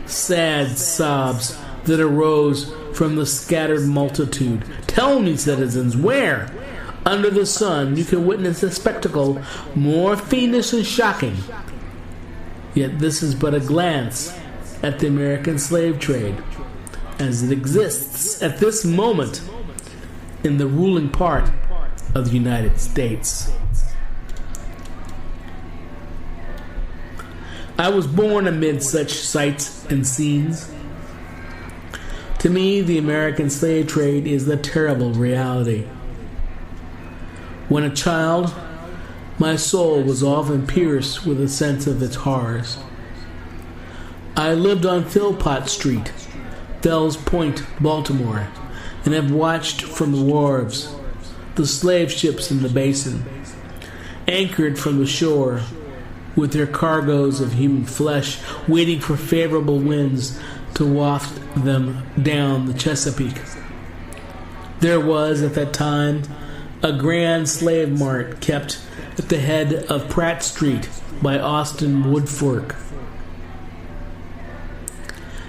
sad sobs that arose from the scattered multitude. Tell me, citizens, where, under the sun, you can witness a spectacle more fiendish and shocking. Yet this is but a glance at the American slave trade, as it exists at this moment in the ruling part of the United States. I was born amid such sights and scenes. To me, the American slave trade is the terrible reality. When a child, my soul was often pierced with a sense of its horrors. I lived on Philpott Street, Fells Point, Baltimore, and have watched from the wharves the slave ships in the basin, anchored from the shore, with their cargoes of human flesh, waiting for favorable winds to waft them down the Chesapeake. There was, at that time, a grand slave mart kept at the head of Pratt Street by Austin Woodfork.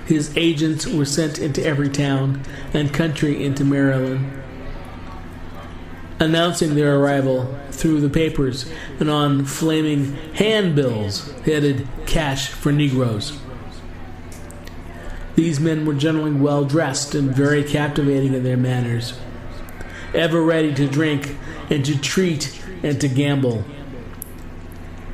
His agents were sent into every town and country into Maryland, announcing their arrival through the papers and on flaming handbills headed "Cash for Negroes." These men were generally well dressed and very captivating in their manners, ever ready to drink and to treat and to gamble.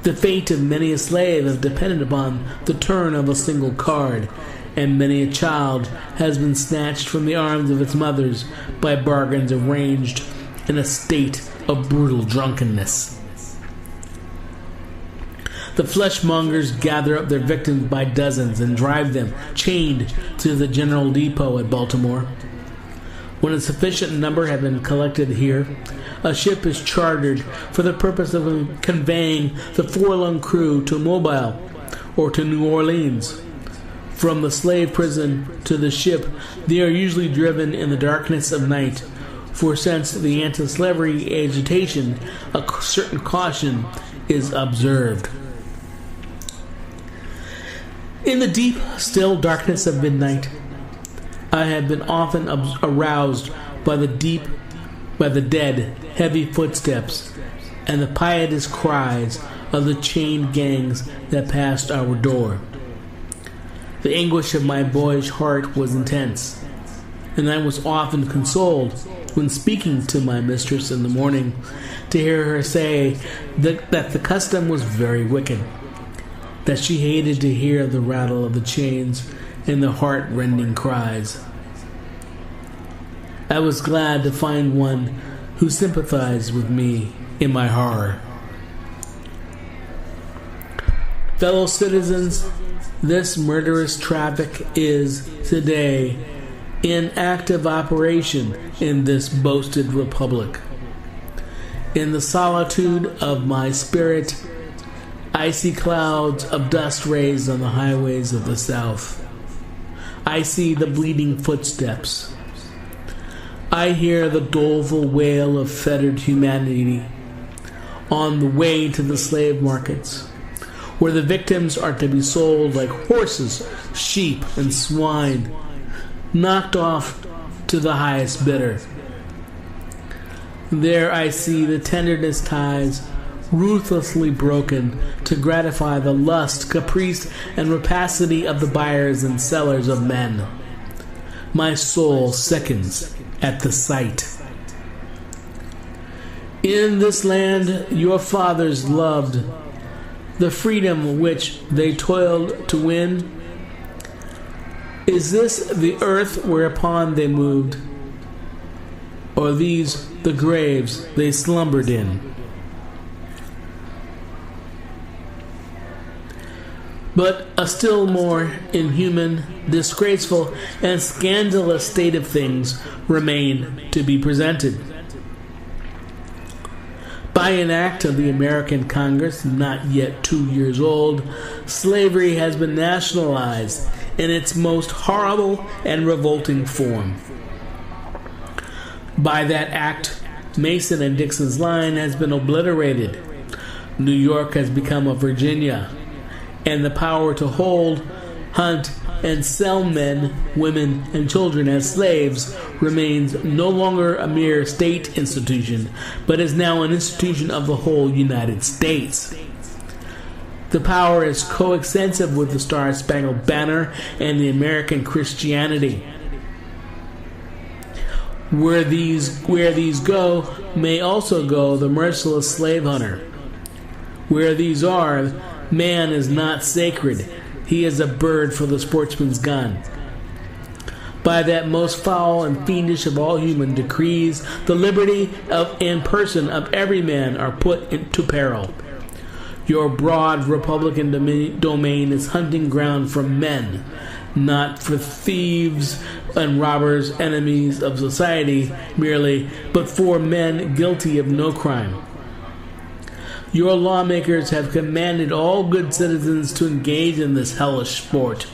The fate of many a slave has depended upon the turn of a single card, and many a child has been snatched from the arms of its mothers by bargains arranged in a state of brutal drunkenness. The fleshmongers gather up their victims by dozens and drive them, chained, to the General Depot at Baltimore. When a sufficient number have been collected here, a ship is chartered for the purpose of conveying the forlorn crew to Mobile or to New Orleans. From the slave prison to the ship, they are usually driven in the darkness of night, for since the anti-slavery agitation, a certain caution is observed. In the deep, still darkness of midnight, I have been often aroused by the dead, heavy footsteps and the piteous cries of the chained gangs that passed our door. The anguish of my boyish heart was intense, and I was often consoled when speaking to my mistress in the morning to hear her say that the custom was very wicked, that she hated to hear the rattle of the chains and the heart-rending cries. I was glad to find one who sympathized with me in my horror. Fellow citizens, this murderous traffic is today in active operation in this boasted republic. In the solitude of my spirit, I see clouds of dust raised on the highways of the South. I see the bleeding footsteps. I hear the doleful wail of fettered humanity on the way to the slave markets, where the victims are to be sold like horses, sheep, and swine, knocked off to the highest bidder. There I see the tenderness ties ruthlessly broken to gratify the lust, caprice, and rapacity of the buyers and sellers of men. My soul sickens at the sight. In this land your fathers loved the freedom which they toiled to win. Is this the earth whereupon they moved, or these the graves they slumbered in? But a still more inhuman, disgraceful, and scandalous state of things remain to be presented. By an act of the American Congress, not yet 2 years old, slavery has been nationalized in its most horrible and revolting form. By that act, Mason and Dixon's line has been obliterated. New York has become a Virginia, and the power to hold, hunt, and sell men, women, and children as slaves remains no longer a mere state institution, but is now an institution of the whole United States. The power is coextensive with the Star-Spangled Banner and the American Christianity. Where these go, may also go the merciless slave hunter. Where these are, man is not sacred. He is a bird for the sportsman's gun. By that most foul and fiendish of all human decrees, the liberty and person of every man are put into peril. Your broad Republican domain is hunting ground for men, not for thieves and robbers, enemies of society merely, but for men guilty of no crime. Your lawmakers have commanded all good citizens to engage in this hellish sport.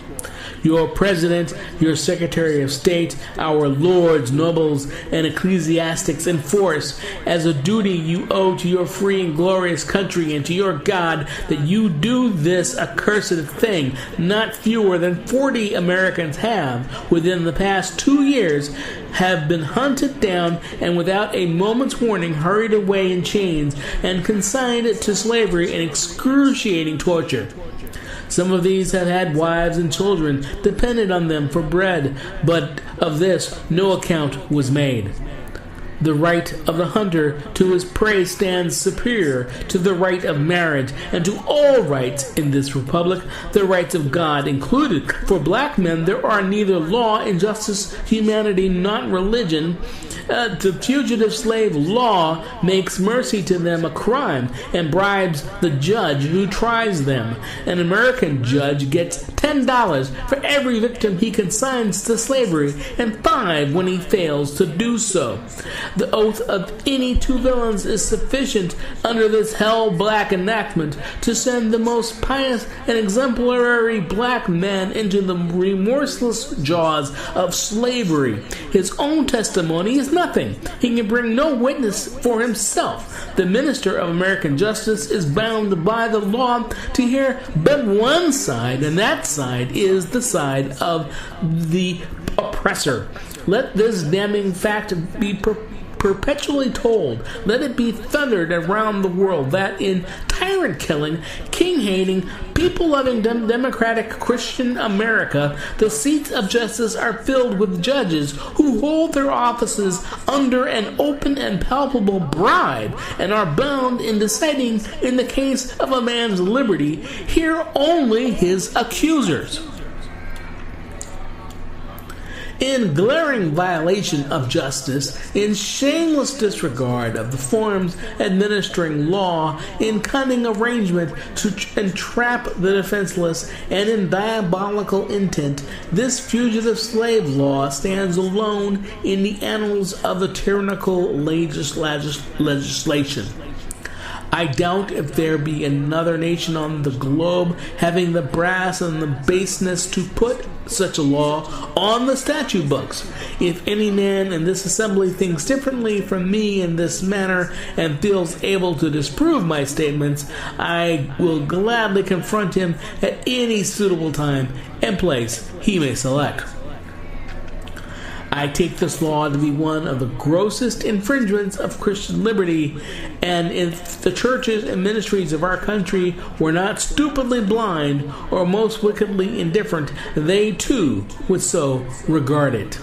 Your president, your secretary of state, our lords, nobles, and ecclesiastics enforce as a duty you owe to your free and glorious country and to your God that you do this accursed thing. Not fewer than 40 Americans have, within the past 2 years, have been hunted down and without a moment's warning hurried away in chains and consigned to slavery and excruciating torture. Some of these have had wives and children dependent on them for bread, but of this no account was made. The right of the hunter to his prey stands superior to the right of marriage and to all rights in this republic, the rights of God included. For black men there are neither law, injustice, humanity, not religion. The fugitive slave law makes mercy to them a crime and bribes the judge who tries them. An American judge gets $10 for every victim he consigns to slavery and $5 when he fails to do so. The oath of any two villains is sufficient under this hell-black enactment to send the most pious and exemplary black man into the remorseless jaws of slavery. His own testimony is nothing. He can bring no witness for himself. The minister of American justice is bound by the law to hear but one side, and that side is the side of the oppressor. Let this damning fact be perpetually told. Let it be thundered around the world that in tyrant-killing, king-hating, people-loving, democratic Christian America, the seats of justice are filled with judges who hold their offices under an open and palpable bribe and are bound in deciding in the case of a man's liberty, hear only his accusers. In glaring violation of justice, in shameless disregard of the forms administering law, in cunning arrangement to entrap the defenseless, and in diabolical intent, this fugitive slave law stands alone in the annals of the tyrannical legislation. I doubt if there be another nation on the globe having the brass and the baseness to put such a law on the statute books. If any man in this assembly thinks differently from me in this manner and feels able to disprove my statements, I will gladly confront him at any suitable time and place he may select. I take this law to be one of the grossest infringements of Christian liberty, and if the churches and ministries of our country were not stupidly blind or most wickedly indifferent, they too would so regard it.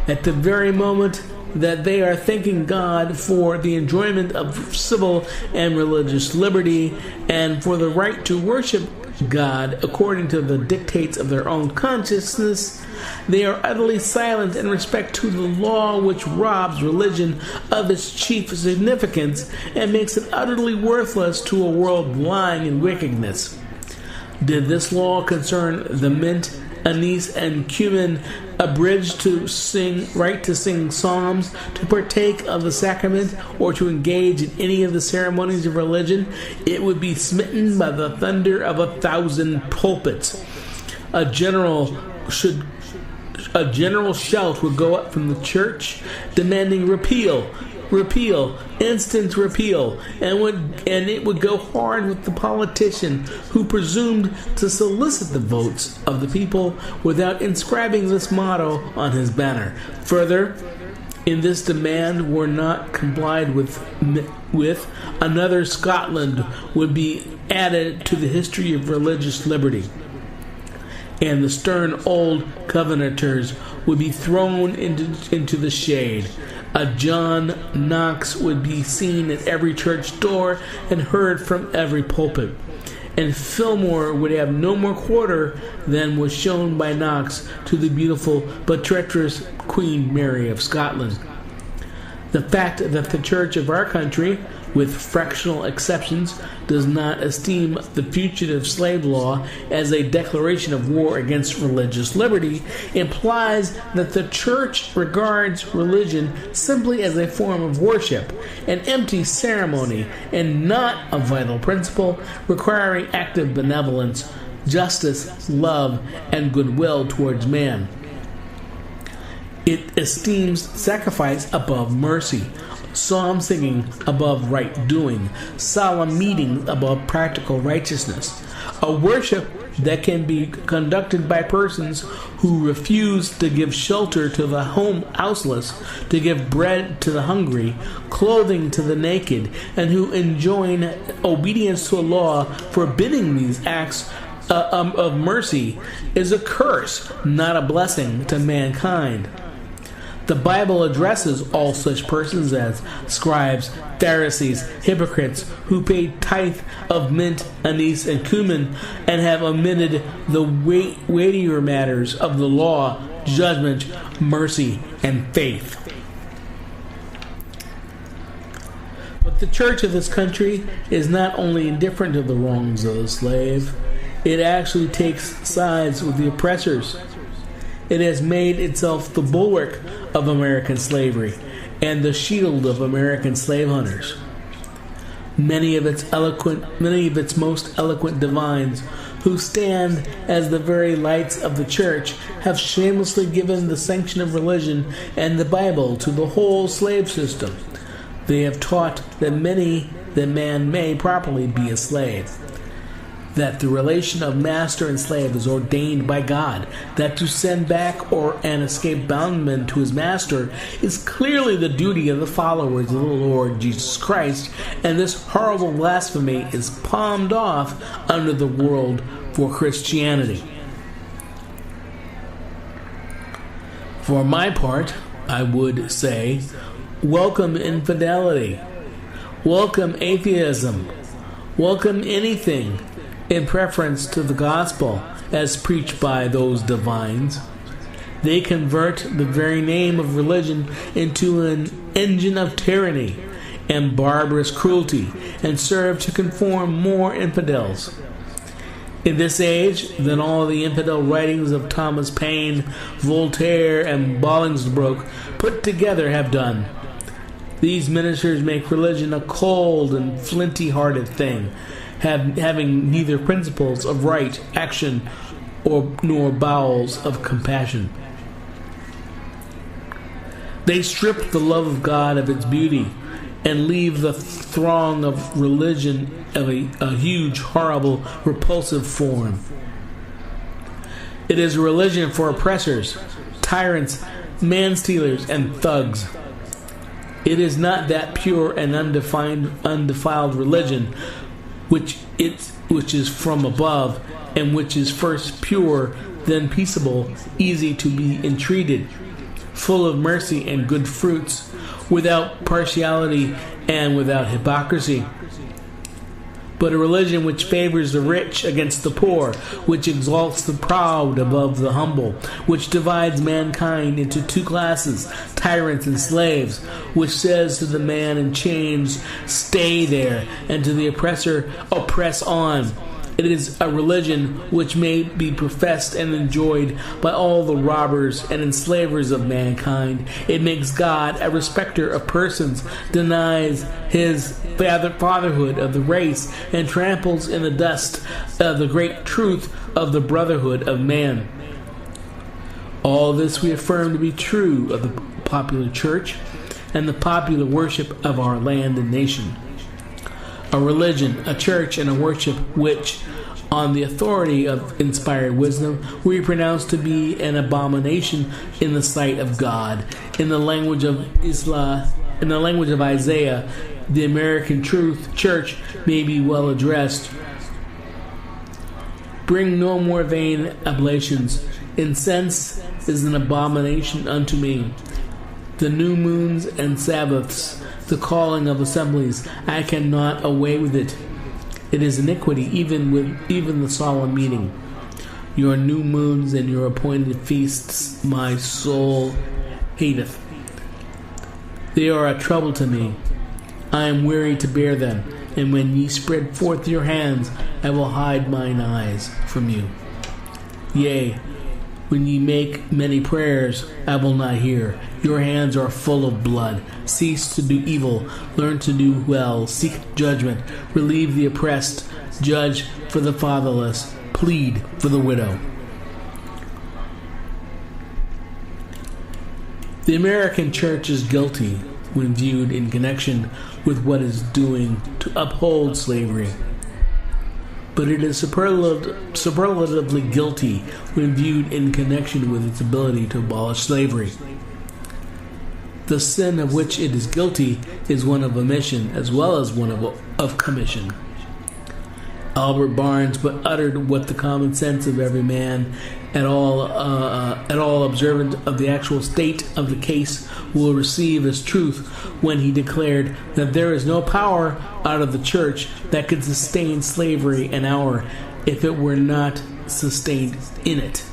At the very moment that they are thanking God for the enjoyment of civil and religious liberty and for the right to worship God according to the dictates of their own consciousness, they are utterly silent in respect to the law which robs religion of its chief significance and makes it utterly worthless to a world lying in wickedness. Did this law concern the mint, anise, and cumin, abridged to sing psalms, to partake of the sacrament, or to engage in any of the ceremonies of religion, it would be smitten by the thunder of 1,000 pulpits. A general should a general shout would go up from the church demanding repeal, instant repeal, and it would go hard with the politician who presumed to solicit the votes of the people without inscribing this motto on his banner. Further, in this demand were not complied with, another Scotland would be added to the history of religious liberty, and the stern old Covenanters would be thrown into the shade. A John Knox would be seen at every church door and heard from every pulpit, and Fillmore would have no more quarter than was shown by Knox to the beautiful but treacherous Queen Mary of Scotland. The fact that the Church of our country, with fractional exceptions, does not esteem the fugitive slave law as a declaration of war against religious liberty implies that the Church regards religion simply as a form of worship, an empty ceremony, and not a vital principle requiring active benevolence, justice, love, and goodwill towards man. It esteems sacrifice above mercy, psalm singing above right doing, solemn meetings above practical righteousness, a worship that can be conducted by persons who refuse to give shelter to the houseless, to give bread to the hungry, clothing to the naked, and who enjoin obedience to a law forbidding these acts of mercy is a curse, not a blessing to mankind. The Bible addresses all such persons as scribes, Pharisees, hypocrites, who paid tithe of mint, anise, and cumin, and have omitted the weightier matters of the law, judgment, mercy, and faith. But the church of this country is not only indifferent to the wrongs of the slave, it actually takes sides with the oppressors. It has made itself the bulwark of American slavery and the shield of American slave hunters. Many of its most eloquent divines, who stand as the very lights of the church, have shamelessly given the sanction of religion and the Bible to the whole slave system. They have taught that man may properly be a slave, that the relation of master and slave is ordained by God, that to send back an escaped bondman to his master is clearly the duty of the followers of the Lord Jesus Christ, and this horrible blasphemy is palmed off under the world for Christianity. For my part, I would say, welcome infidelity, welcome atheism, welcome anything in preference to the gospel as preached by those divines. They convert the very name of religion into an engine of tyranny and barbarous cruelty, and serve to conform more infidels. In this age than all the infidel writings of Thomas Paine, Voltaire, and Bolingbroke put together have done. These ministers make religion a cold and flinty-hearted thing, having neither principles of right action nor bowels of compassion. They strip the love of God of its beauty and leave the throng of religion of a huge, horrible, repulsive form. It is a religion for oppressors, tyrants, man-stealers, and thugs. It is not that pure and undefiled religion which is from above, and which is first pure, then peaceable, easy to be entreated, full of mercy and good fruits, without partiality and without hypocrisy. But a religion which favors the rich against the poor, which exalts the proud above the humble, which divides mankind into two classes, tyrants and slaves, which says to the man in chains, stay there, and to the oppressor, oppress on. It is a religion which may be professed and enjoyed by all the robbers and enslavers of mankind. It makes God a respecter of persons, denies his fatherhood of the race, and tramples in the dust the great truth of the brotherhood of man. All this we affirm to be true of the popular church and the popular worship of our land and nation. A religion, a church, and a worship which, on the authority of inspired wisdom, we pronounce to be an abomination in the sight of God. In the language of Isaiah, the American Truth Church may be well addressed. Bring no more vain oblations. Incense is an abomination unto me. The new moons and Sabbaths, the calling of assemblies, I cannot away with it. It is iniquity, even the solemn meeting. Your new moons and your appointed feasts my soul hateth. They are a trouble to me. I am weary to bear them, and when ye spread forth your hands, I will hide mine eyes from you. Yea, when ye make many prayers, I will not hear. Your hands are full of blood. Cease to do evil. Learn to do well. Seek judgment. Relieve the oppressed. Judge for the fatherless. Plead for the widow. The American church is guilty when viewed in connection with what it is doing to uphold slavery. But it is superlatively guilty when viewed in connection with its ability to abolish slavery. The sin of which it is guilty is one of omission as well as one of commission. Albert Barnes but uttered what the common sense of every man at all observant of the actual state of the case will receive as truth when he declared that there is no power out of the church that could sustain slavery an hour if it were not sustained in it.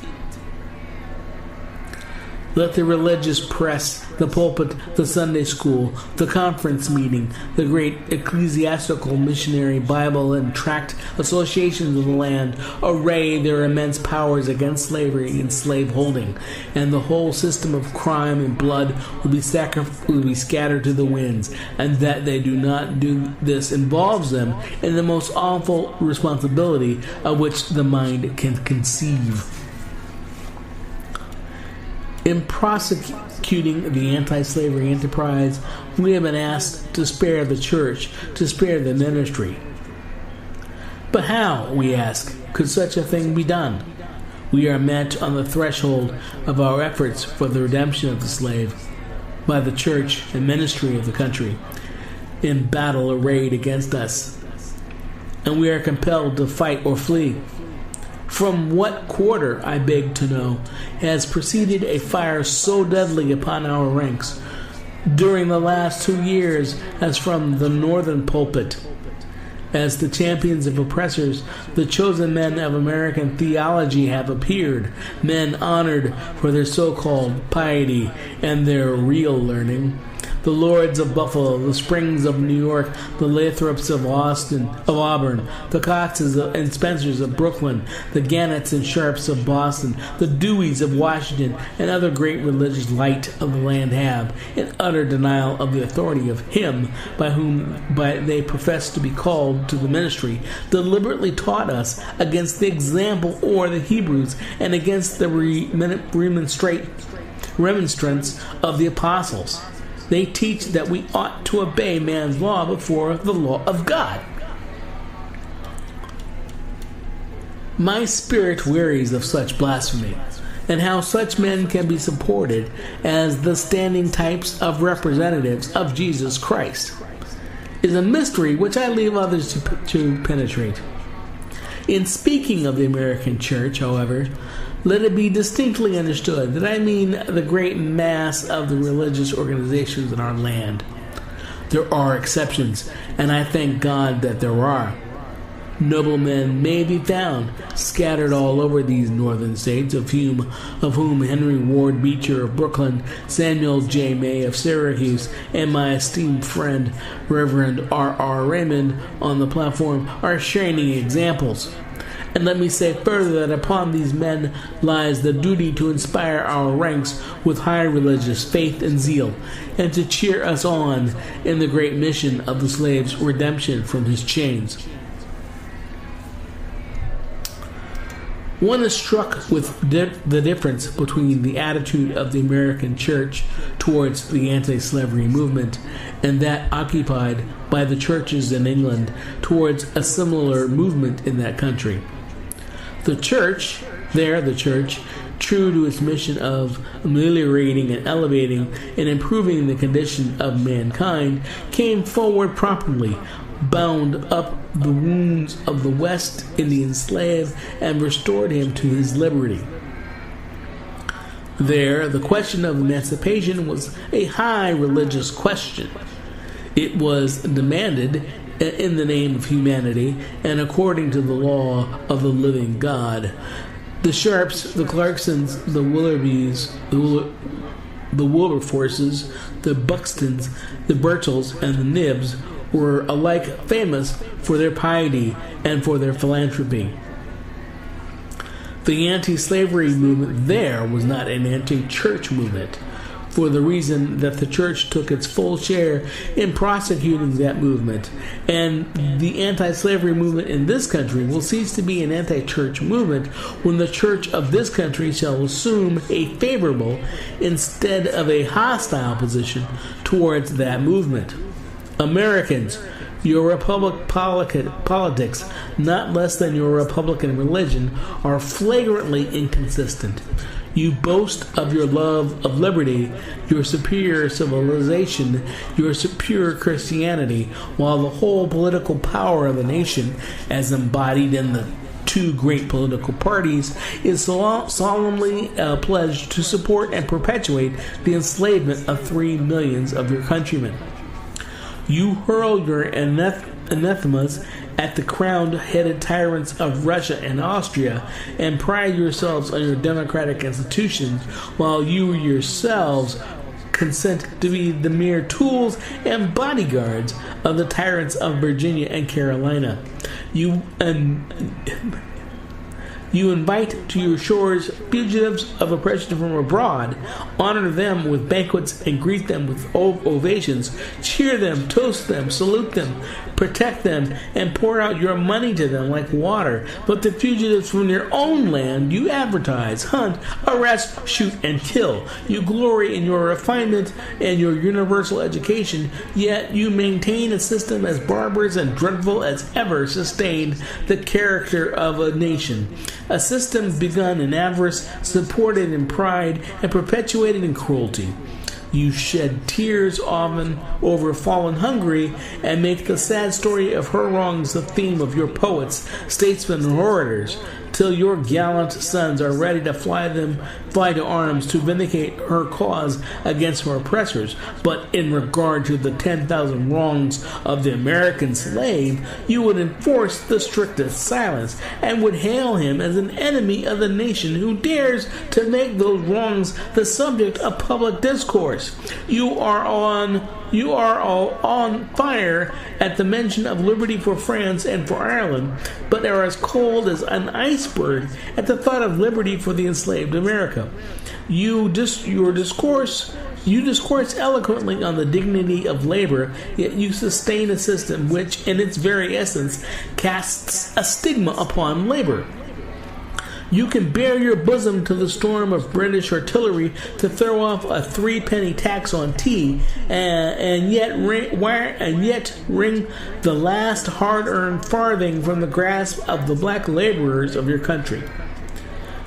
Let the religious press, the pulpit, the Sunday school, the conference meeting, the great ecclesiastical, missionary, Bible, and tract associations of the land array their immense powers against slavery and slaveholding, and the whole system of crime and blood will be scattered to the winds, and that they do not do this involves them in the most awful responsibility of which the mind can conceive. In prosecuting the anti-slavery enterprise, we have been asked to spare the church, to spare the ministry. But how, we ask, could such a thing be done? We are met on the threshold of our efforts for the redemption of the slave by the church and ministry of the country, in battle arrayed against us, and we are compelled to fight or flee. From what quarter, I beg to know, has proceeded a fire so deadly upon our ranks during the last 2 years as from the northern pulpit? As the champions of oppressors, the chosen men of American theology have appeared, men honored for their so-called piety and their real learning. The Lords of Buffalo, the Springs of New York, the Lathrops of Auburn, the Coxes and Spencers of Brooklyn, the Gannets and Sharps of Boston, the Deweys of Washington, and other great religious light of the land have, in utter denial of the authority of Him by whom they profess to be called to the ministry, deliberately taught us against the example or the Hebrews and against the remonstrance of the apostles. They teach that we ought to obey man's law before the law of God. My spirit wearies of such blasphemy, and how such men can be supported as the standing types of representatives of Jesus Christ is a mystery which I leave others to penetrate. In speaking of the American church, however, let it be distinctly understood that I mean the great mass of the religious organizations in our land. There are exceptions, and I thank God that there are. Noble men may be found scattered all over these northern states, of whom Henry Ward Beecher of Brooklyn, Samuel J. May of Syracuse, and my esteemed friend Reverend R.R. Raymond on the platform are shining examples. And let me say further that upon these men lies the duty to inspire our ranks with high religious faith and zeal, and to cheer us on in the great mission of the slave's redemption from his chains. One is struck with the difference between the attitude of the American church towards the anti-slavery movement and that occupied by the churches in England towards a similar movement in that country. The church, true to its mission of ameliorating and elevating and improving the condition of mankind, came forward promptly, bound up the wounds of the West Indian slave, and restored him to his liberty. There, the question of emancipation was a high religious question. It was demanded in the name of humanity and according to the law of the living God. The Sharps, the Clarksons, the Willoughbys, the Wilberforces, the Buxtons, the Burchells, and the Nibbs were alike famous for their piety and for their philanthropy. The anti-slavery movement there was not an anti-church movement, for the reason that the church took its full share in prosecuting that movement, and the anti-slavery movement in this country will cease to be an anti-church movement when the church of this country shall assume a favorable instead of a hostile position towards that movement. Americans, your republic politics, not less than your Republican religion, are flagrantly inconsistent. You boast of your love of liberty, your superior civilization, your superior Christianity, while the whole political power of the nation, as embodied in the two great political parties, is solemnly pledged to support and perpetuate the enslavement of 3 millions of your countrymen. You hurl your anathemas at the crowned-headed tyrants of Russia and Austria, and pride yourselves on your democratic institutions, while you yourselves consent to be the mere tools and bodyguards of the tyrants of Virginia and Carolina. You invite to your shores fugitives of oppression from abroad, honor them with banquets and greet them with ovations, cheer them, toast them, salute them, protect them, and pour out your money to them like water. But the fugitives from your own land you advertise, hunt, arrest, shoot, and kill. You glory in your refinement and your universal education, yet you maintain a system as barbarous and dreadful as ever sustained the character of a nation. A system begun in avarice, supported in pride, and perpetuated in cruelty. You shed tears often over fallen Hungary, and make the sad story of her wrongs the theme of your poets, statesmen, and orators, till your gallant sons are ready to fly to arms to vindicate her cause against her oppressors. But in regard to the 10,000 wrongs of the American slave, you would enforce the strictest silence, and would hail him as an enemy of the nation who dares to make those wrongs the subject of public discourse. You are all on fire at the mention of liberty for France and for Ireland, but are as cold as an iceberg at the thought of liberty for the enslaved America. You discourse eloquently on the dignity of labor, yet you sustain a system which, in its very essence, casts a stigma upon labor. You can bare your bosom to the storm of British artillery to throw off a 3-penny tax on tea, and yet wring the last hard-earned farthing from the grasp of the black laborers of your country.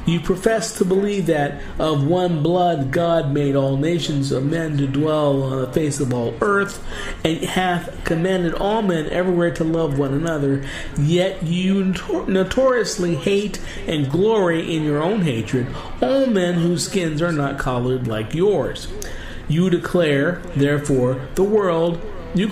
You profess to believe that of one blood God made all nations of men to dwell on the face of all earth, and hath commanded all men everywhere to love one another, yet you notoriously hate and glory in your own hatred all men whose skins are not colored like yours. You declare, therefore, you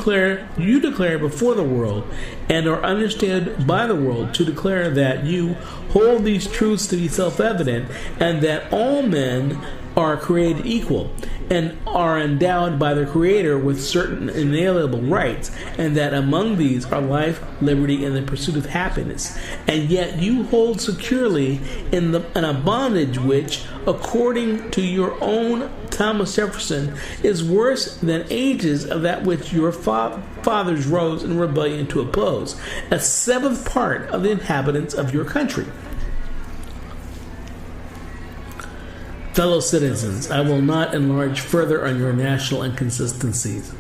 declare before the world, and are understood by the world to declare that you hold these truths to be self-evident, and that all men are created equal, and are endowed by their Creator with certain inalienable rights, and that among these are life, liberty, and the pursuit of happiness. And yet you hold securely in a bondage which, according to your own Thomas Jefferson, is worse than ages of that which your fathers rose in rebellion to oppose, a 7th part of the inhabitants of your country. Fellow citizens, I will not enlarge further on your national inconsistencies.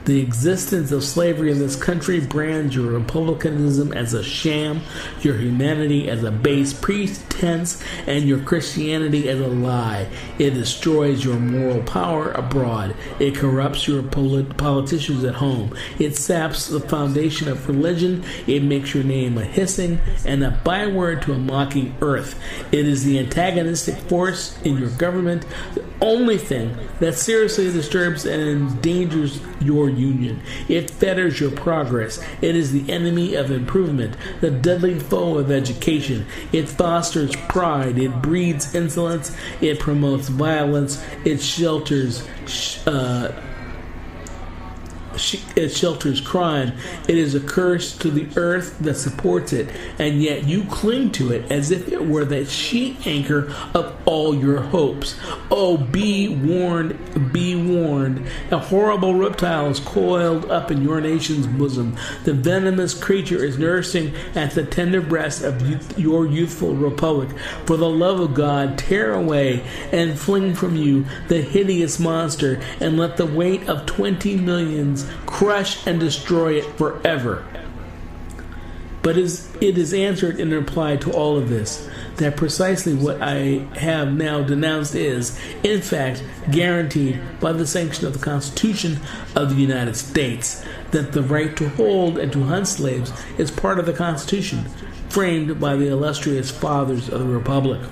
The existence of slavery in this country brands your republicanism as a sham, your humanity as a base pretense, and your Christianity as a lie. It destroys your moral power abroad. It corrupts your politicians at home. It saps the foundation of religion. It makes your name a hissing and a byword to a mocking earth. It is the antagonistic force in your government, the only thing that seriously disturbs and endangers your union. It fetters your progress. It is the enemy of improvement, the deadly foe of education. It fosters pride. It breeds insolence. It promotes violence. It shelters crime. It is a curse to the earth that supports it, and yet you cling to it as if it were the sheet anchor of all your hopes. Oh, be warned, be warned. A horrible reptile is coiled up in your nation's bosom. The venomous creature is nursing at the tender breast of your youthful republic. For the love of God, tear away and fling from you the hideous monster, and let the weight of 20 millions crush and destroy it forever. But it is answered in reply to all of this that precisely what I have now denounced is, in fact, guaranteed by the sanction of the Constitution of the United States, that the right to hold and to hunt slaves is part of the Constitution, framed by the illustrious fathers of the Republic.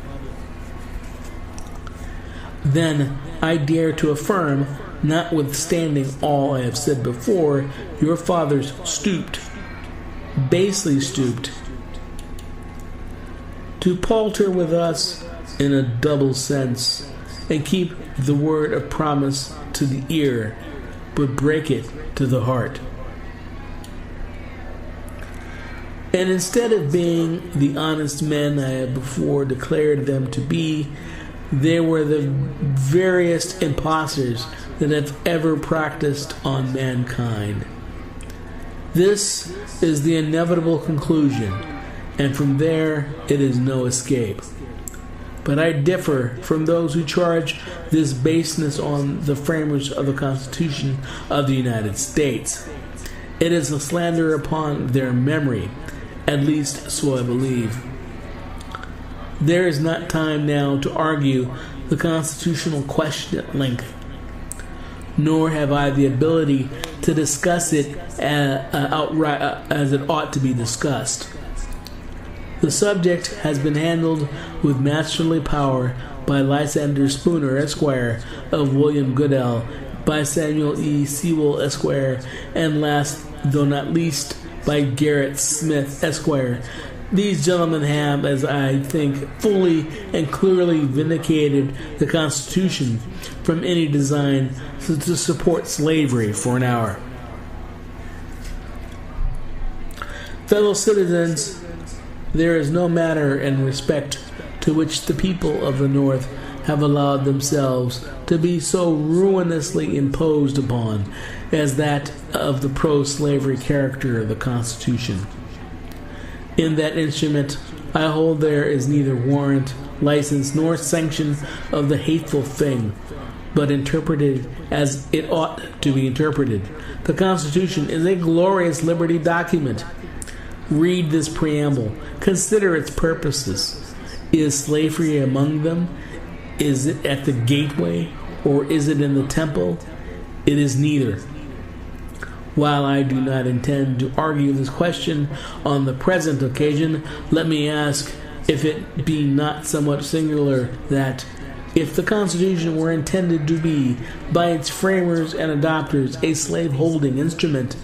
Then I dare to affirm, notwithstanding all I have said before, your fathers stooped, basely stooped, to palter with us in a double sense, and keep the word of promise to the ear, but break it to the heart. And instead of being the honest men I have before declared them to be, they were the veriest impostors that have ever practiced on mankind. This is the inevitable conclusion, and from there it is no escape. But I differ from those who charge this baseness on the framers of the Constitution of the United States. It is a slander upon their memory, at least so I believe. There is not time now to argue the constitutional question at length, nor have I the ability to discuss it outright as it ought to be discussed. The subject has been handled with masterly power by Lysander Spooner, Esquire, of William Goodell, by Samuel E. Sewell, Esquire, and last, though not least, by Garrett Smith, Esquire. These gentlemen have, as I think, fully and clearly vindicated the Constitution from any design to support slavery for an hour. Fellow citizens, there is no matter in respect to which the people of the North have allowed themselves to be so ruinously imposed upon as that of the pro-slavery character of the Constitution. In that instrument, I hold there is neither warrant, license, nor sanction of the hateful thing, but interpreted as it ought to be interpreted. The Constitution is a glorious liberty document. Read this preamble. Consider its purposes. Is slavery among them? Is it at the gateway, or is it in the temple? It is neither. While I do not intend to argue this question on the present occasion, let me ask if it be not somewhat singular that, if the Constitution were intended to be, by its framers and adopters, a slave-holding instrument,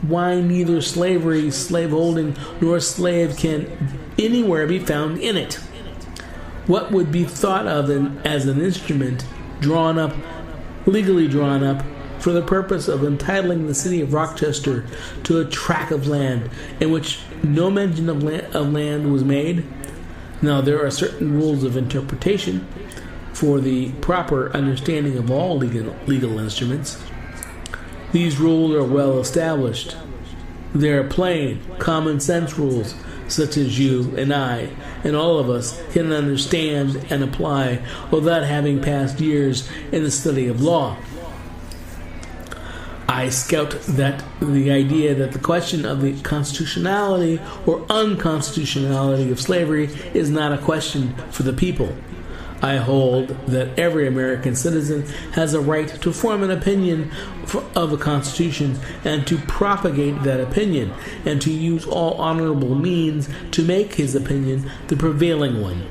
why neither slavery, slave-holding, nor slave can anywhere be found in it? What would be thought of as an instrument drawn up, legally drawn up, for the purpose of entitling the city of Rochester to a tract of land in which no mention of land was made? Now, there are certain rules of interpretation for the proper understanding of all legal instruments. These rules are well established. They are plain, common sense rules, such as you and I, and all of us can understand and apply without having passed years in the study of law. I scout that the idea that the question of the constitutionality or unconstitutionality of slavery is not a question for the people. I hold that every American citizen has a right to form an opinion of the Constitution and to propagate that opinion, and to use all honorable means to make his opinion the prevailing one.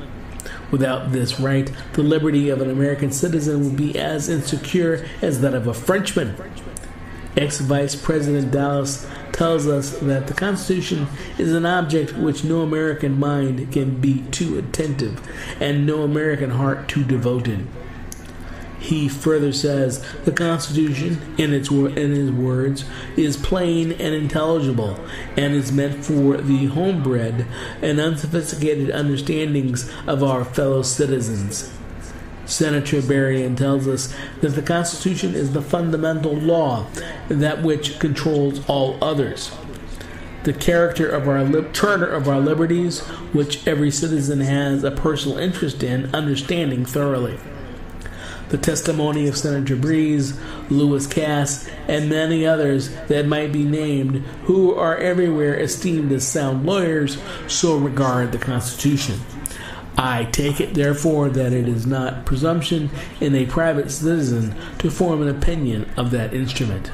Without this right, the liberty of an American citizen would be as insecure as that of a Frenchman. Ex-Vice President Dallas tells us that the Constitution is an object which no American mind can be too attentive and no American heart too devoted. He further says the Constitution, in his words, is plain and intelligible and is meant for the homebred and unsophisticated understandings of our fellow citizens. Senator Berrien tells us that the Constitution is the fundamental law, that which controls all others. The character of our Charter of our liberties, which every citizen has a personal interest in understanding thoroughly. The testimony of Senator Breeze, Lewis Cass, and many others that might be named, who are everywhere esteemed as sound lawyers, so regard the Constitution. I take it, therefore, that it is not presumption in a private citizen to form an opinion of that instrument.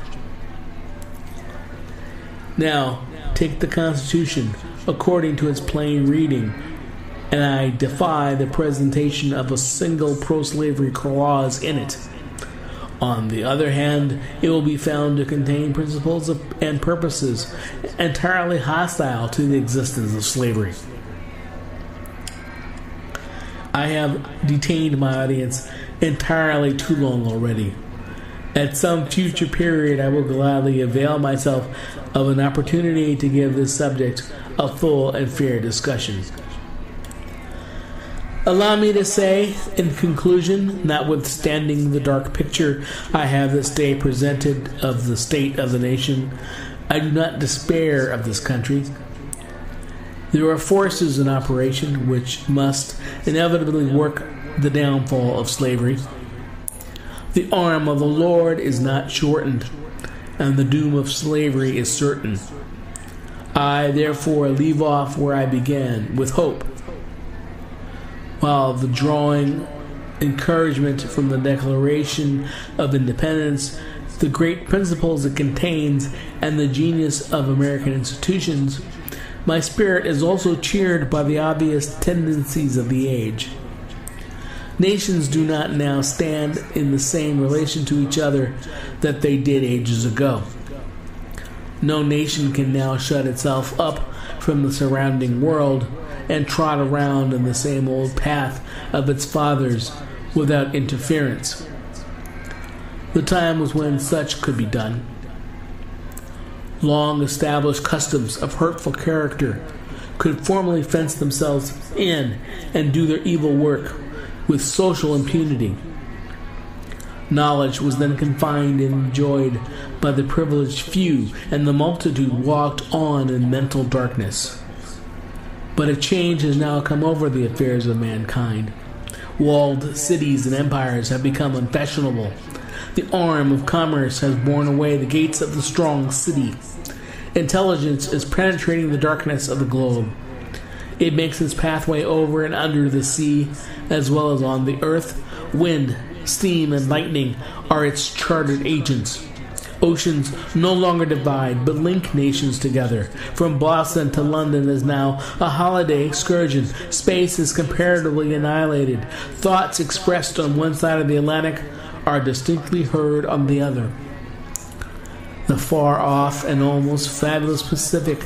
Now, take the Constitution according to its plain reading, and I defy the presentation of a single pro-slavery clause in it. On the other hand, it will be found to contain principles and purposes entirely hostile to the existence of slavery. I have detained my audience entirely too long already. At some future period, I will gladly avail myself of an opportunity to give this subject a full and fair discussion. Allow me to say, in conclusion, notwithstanding the dark picture I have this day presented of the state of the nation, I do not despair of this country. There are forces in operation which must inevitably work the downfall of slavery. The arm of the Lord is not shortened, and the doom of slavery is certain. I, therefore, leave off where I began, with hope, while the drawing encouragement from the Declaration of Independence, the great principles it contains, and the genius of American institutions, my spirit is also cheered by the obvious tendencies of the age. Nations do not now stand in the same relation to each other that they did ages ago. No nation can now shut itself up from the surrounding world and trot around in the same old path of its fathers without interference. The time was when such could be done. Long-established customs of hurtful character could formally fence themselves in and do their evil work with social impunity. Knowledge was then confined and enjoyed by the privileged few, and the multitude walked on in mental darkness. But a change has now come over the affairs of mankind. Walled cities and empires have become unfashionable. The arm of commerce has borne away the gates of the strong city. Intelligence is penetrating the darkness of the globe. It makes its pathway over and under the sea, as well as on the earth. Wind, steam, and lightning are its chartered agents. Oceans no longer divide, but link nations together. From Boston to London is now a holiday excursion. Space is comparatively annihilated. Thoughts expressed on one side of the Atlantic are distinctly heard on the other. The far-off and almost fabulous Pacific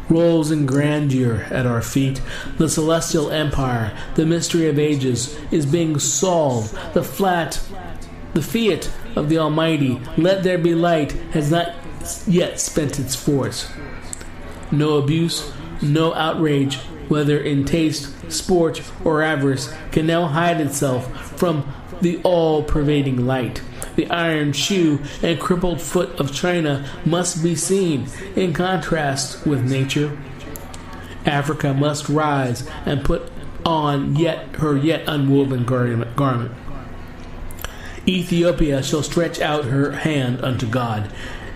rolls in grandeur at our feet. The celestial empire, the mystery of ages, is being solved. The fiat of the Almighty, let there be light, has not yet spent its force. No abuse, no outrage, whether in taste, sport, or avarice, can now hide itself from the all-pervading light. The iron shoe and crippled foot of China must be seen in contrast with nature. Africa must rise and put on her yet unwoven garment. Ethiopia shall stretch out her hand unto God,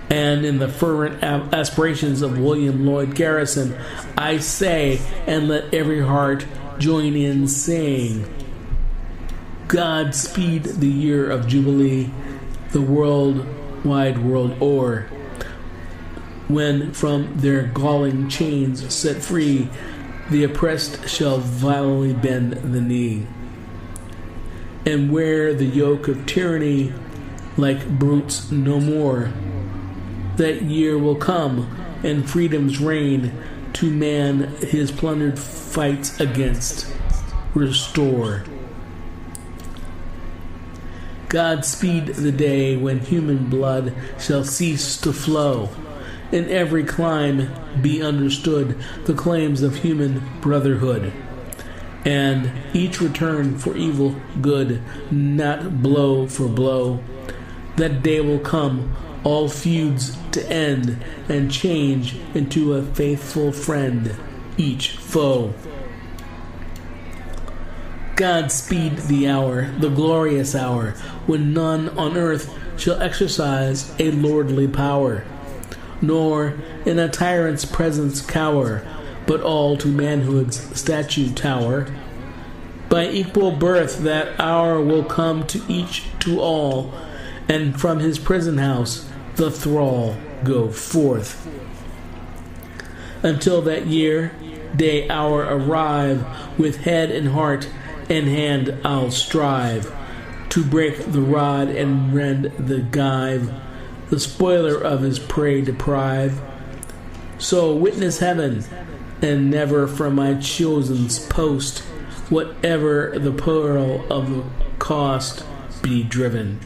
and in the fervent aspirations of William Lloyd Garrison, I say, and let every heart join in saying, God speed the year of Jubilee, the wide world o'er, when from their galling chains set free, the oppressed shall violently bend the knee, and wear the yoke of tyranny like brutes no more. That year will come, and freedom's reign to man his plundered fights against restore. God speed the day when human blood shall cease to flow, in every clime be understood the claims of human brotherhood, and each return for evil good, not blow for blow. That day will come, all feuds to end, and change into a faithful friend each foe. God speed the hour, the glorious hour, when none on earth shall exercise a lordly power, nor in a tyrant's presence cower, but all to manhood's statue tower. By equal birth that hour will come to each to all, and from his prison house the thrall go forth. Until that year, day, hour arrive, with head and heart and hand I'll strive to break the rod and rend the gyve, the spoiler of his prey deprive. So witness heaven, and never from my chosen's post, whatever the peril of the cost, be driven.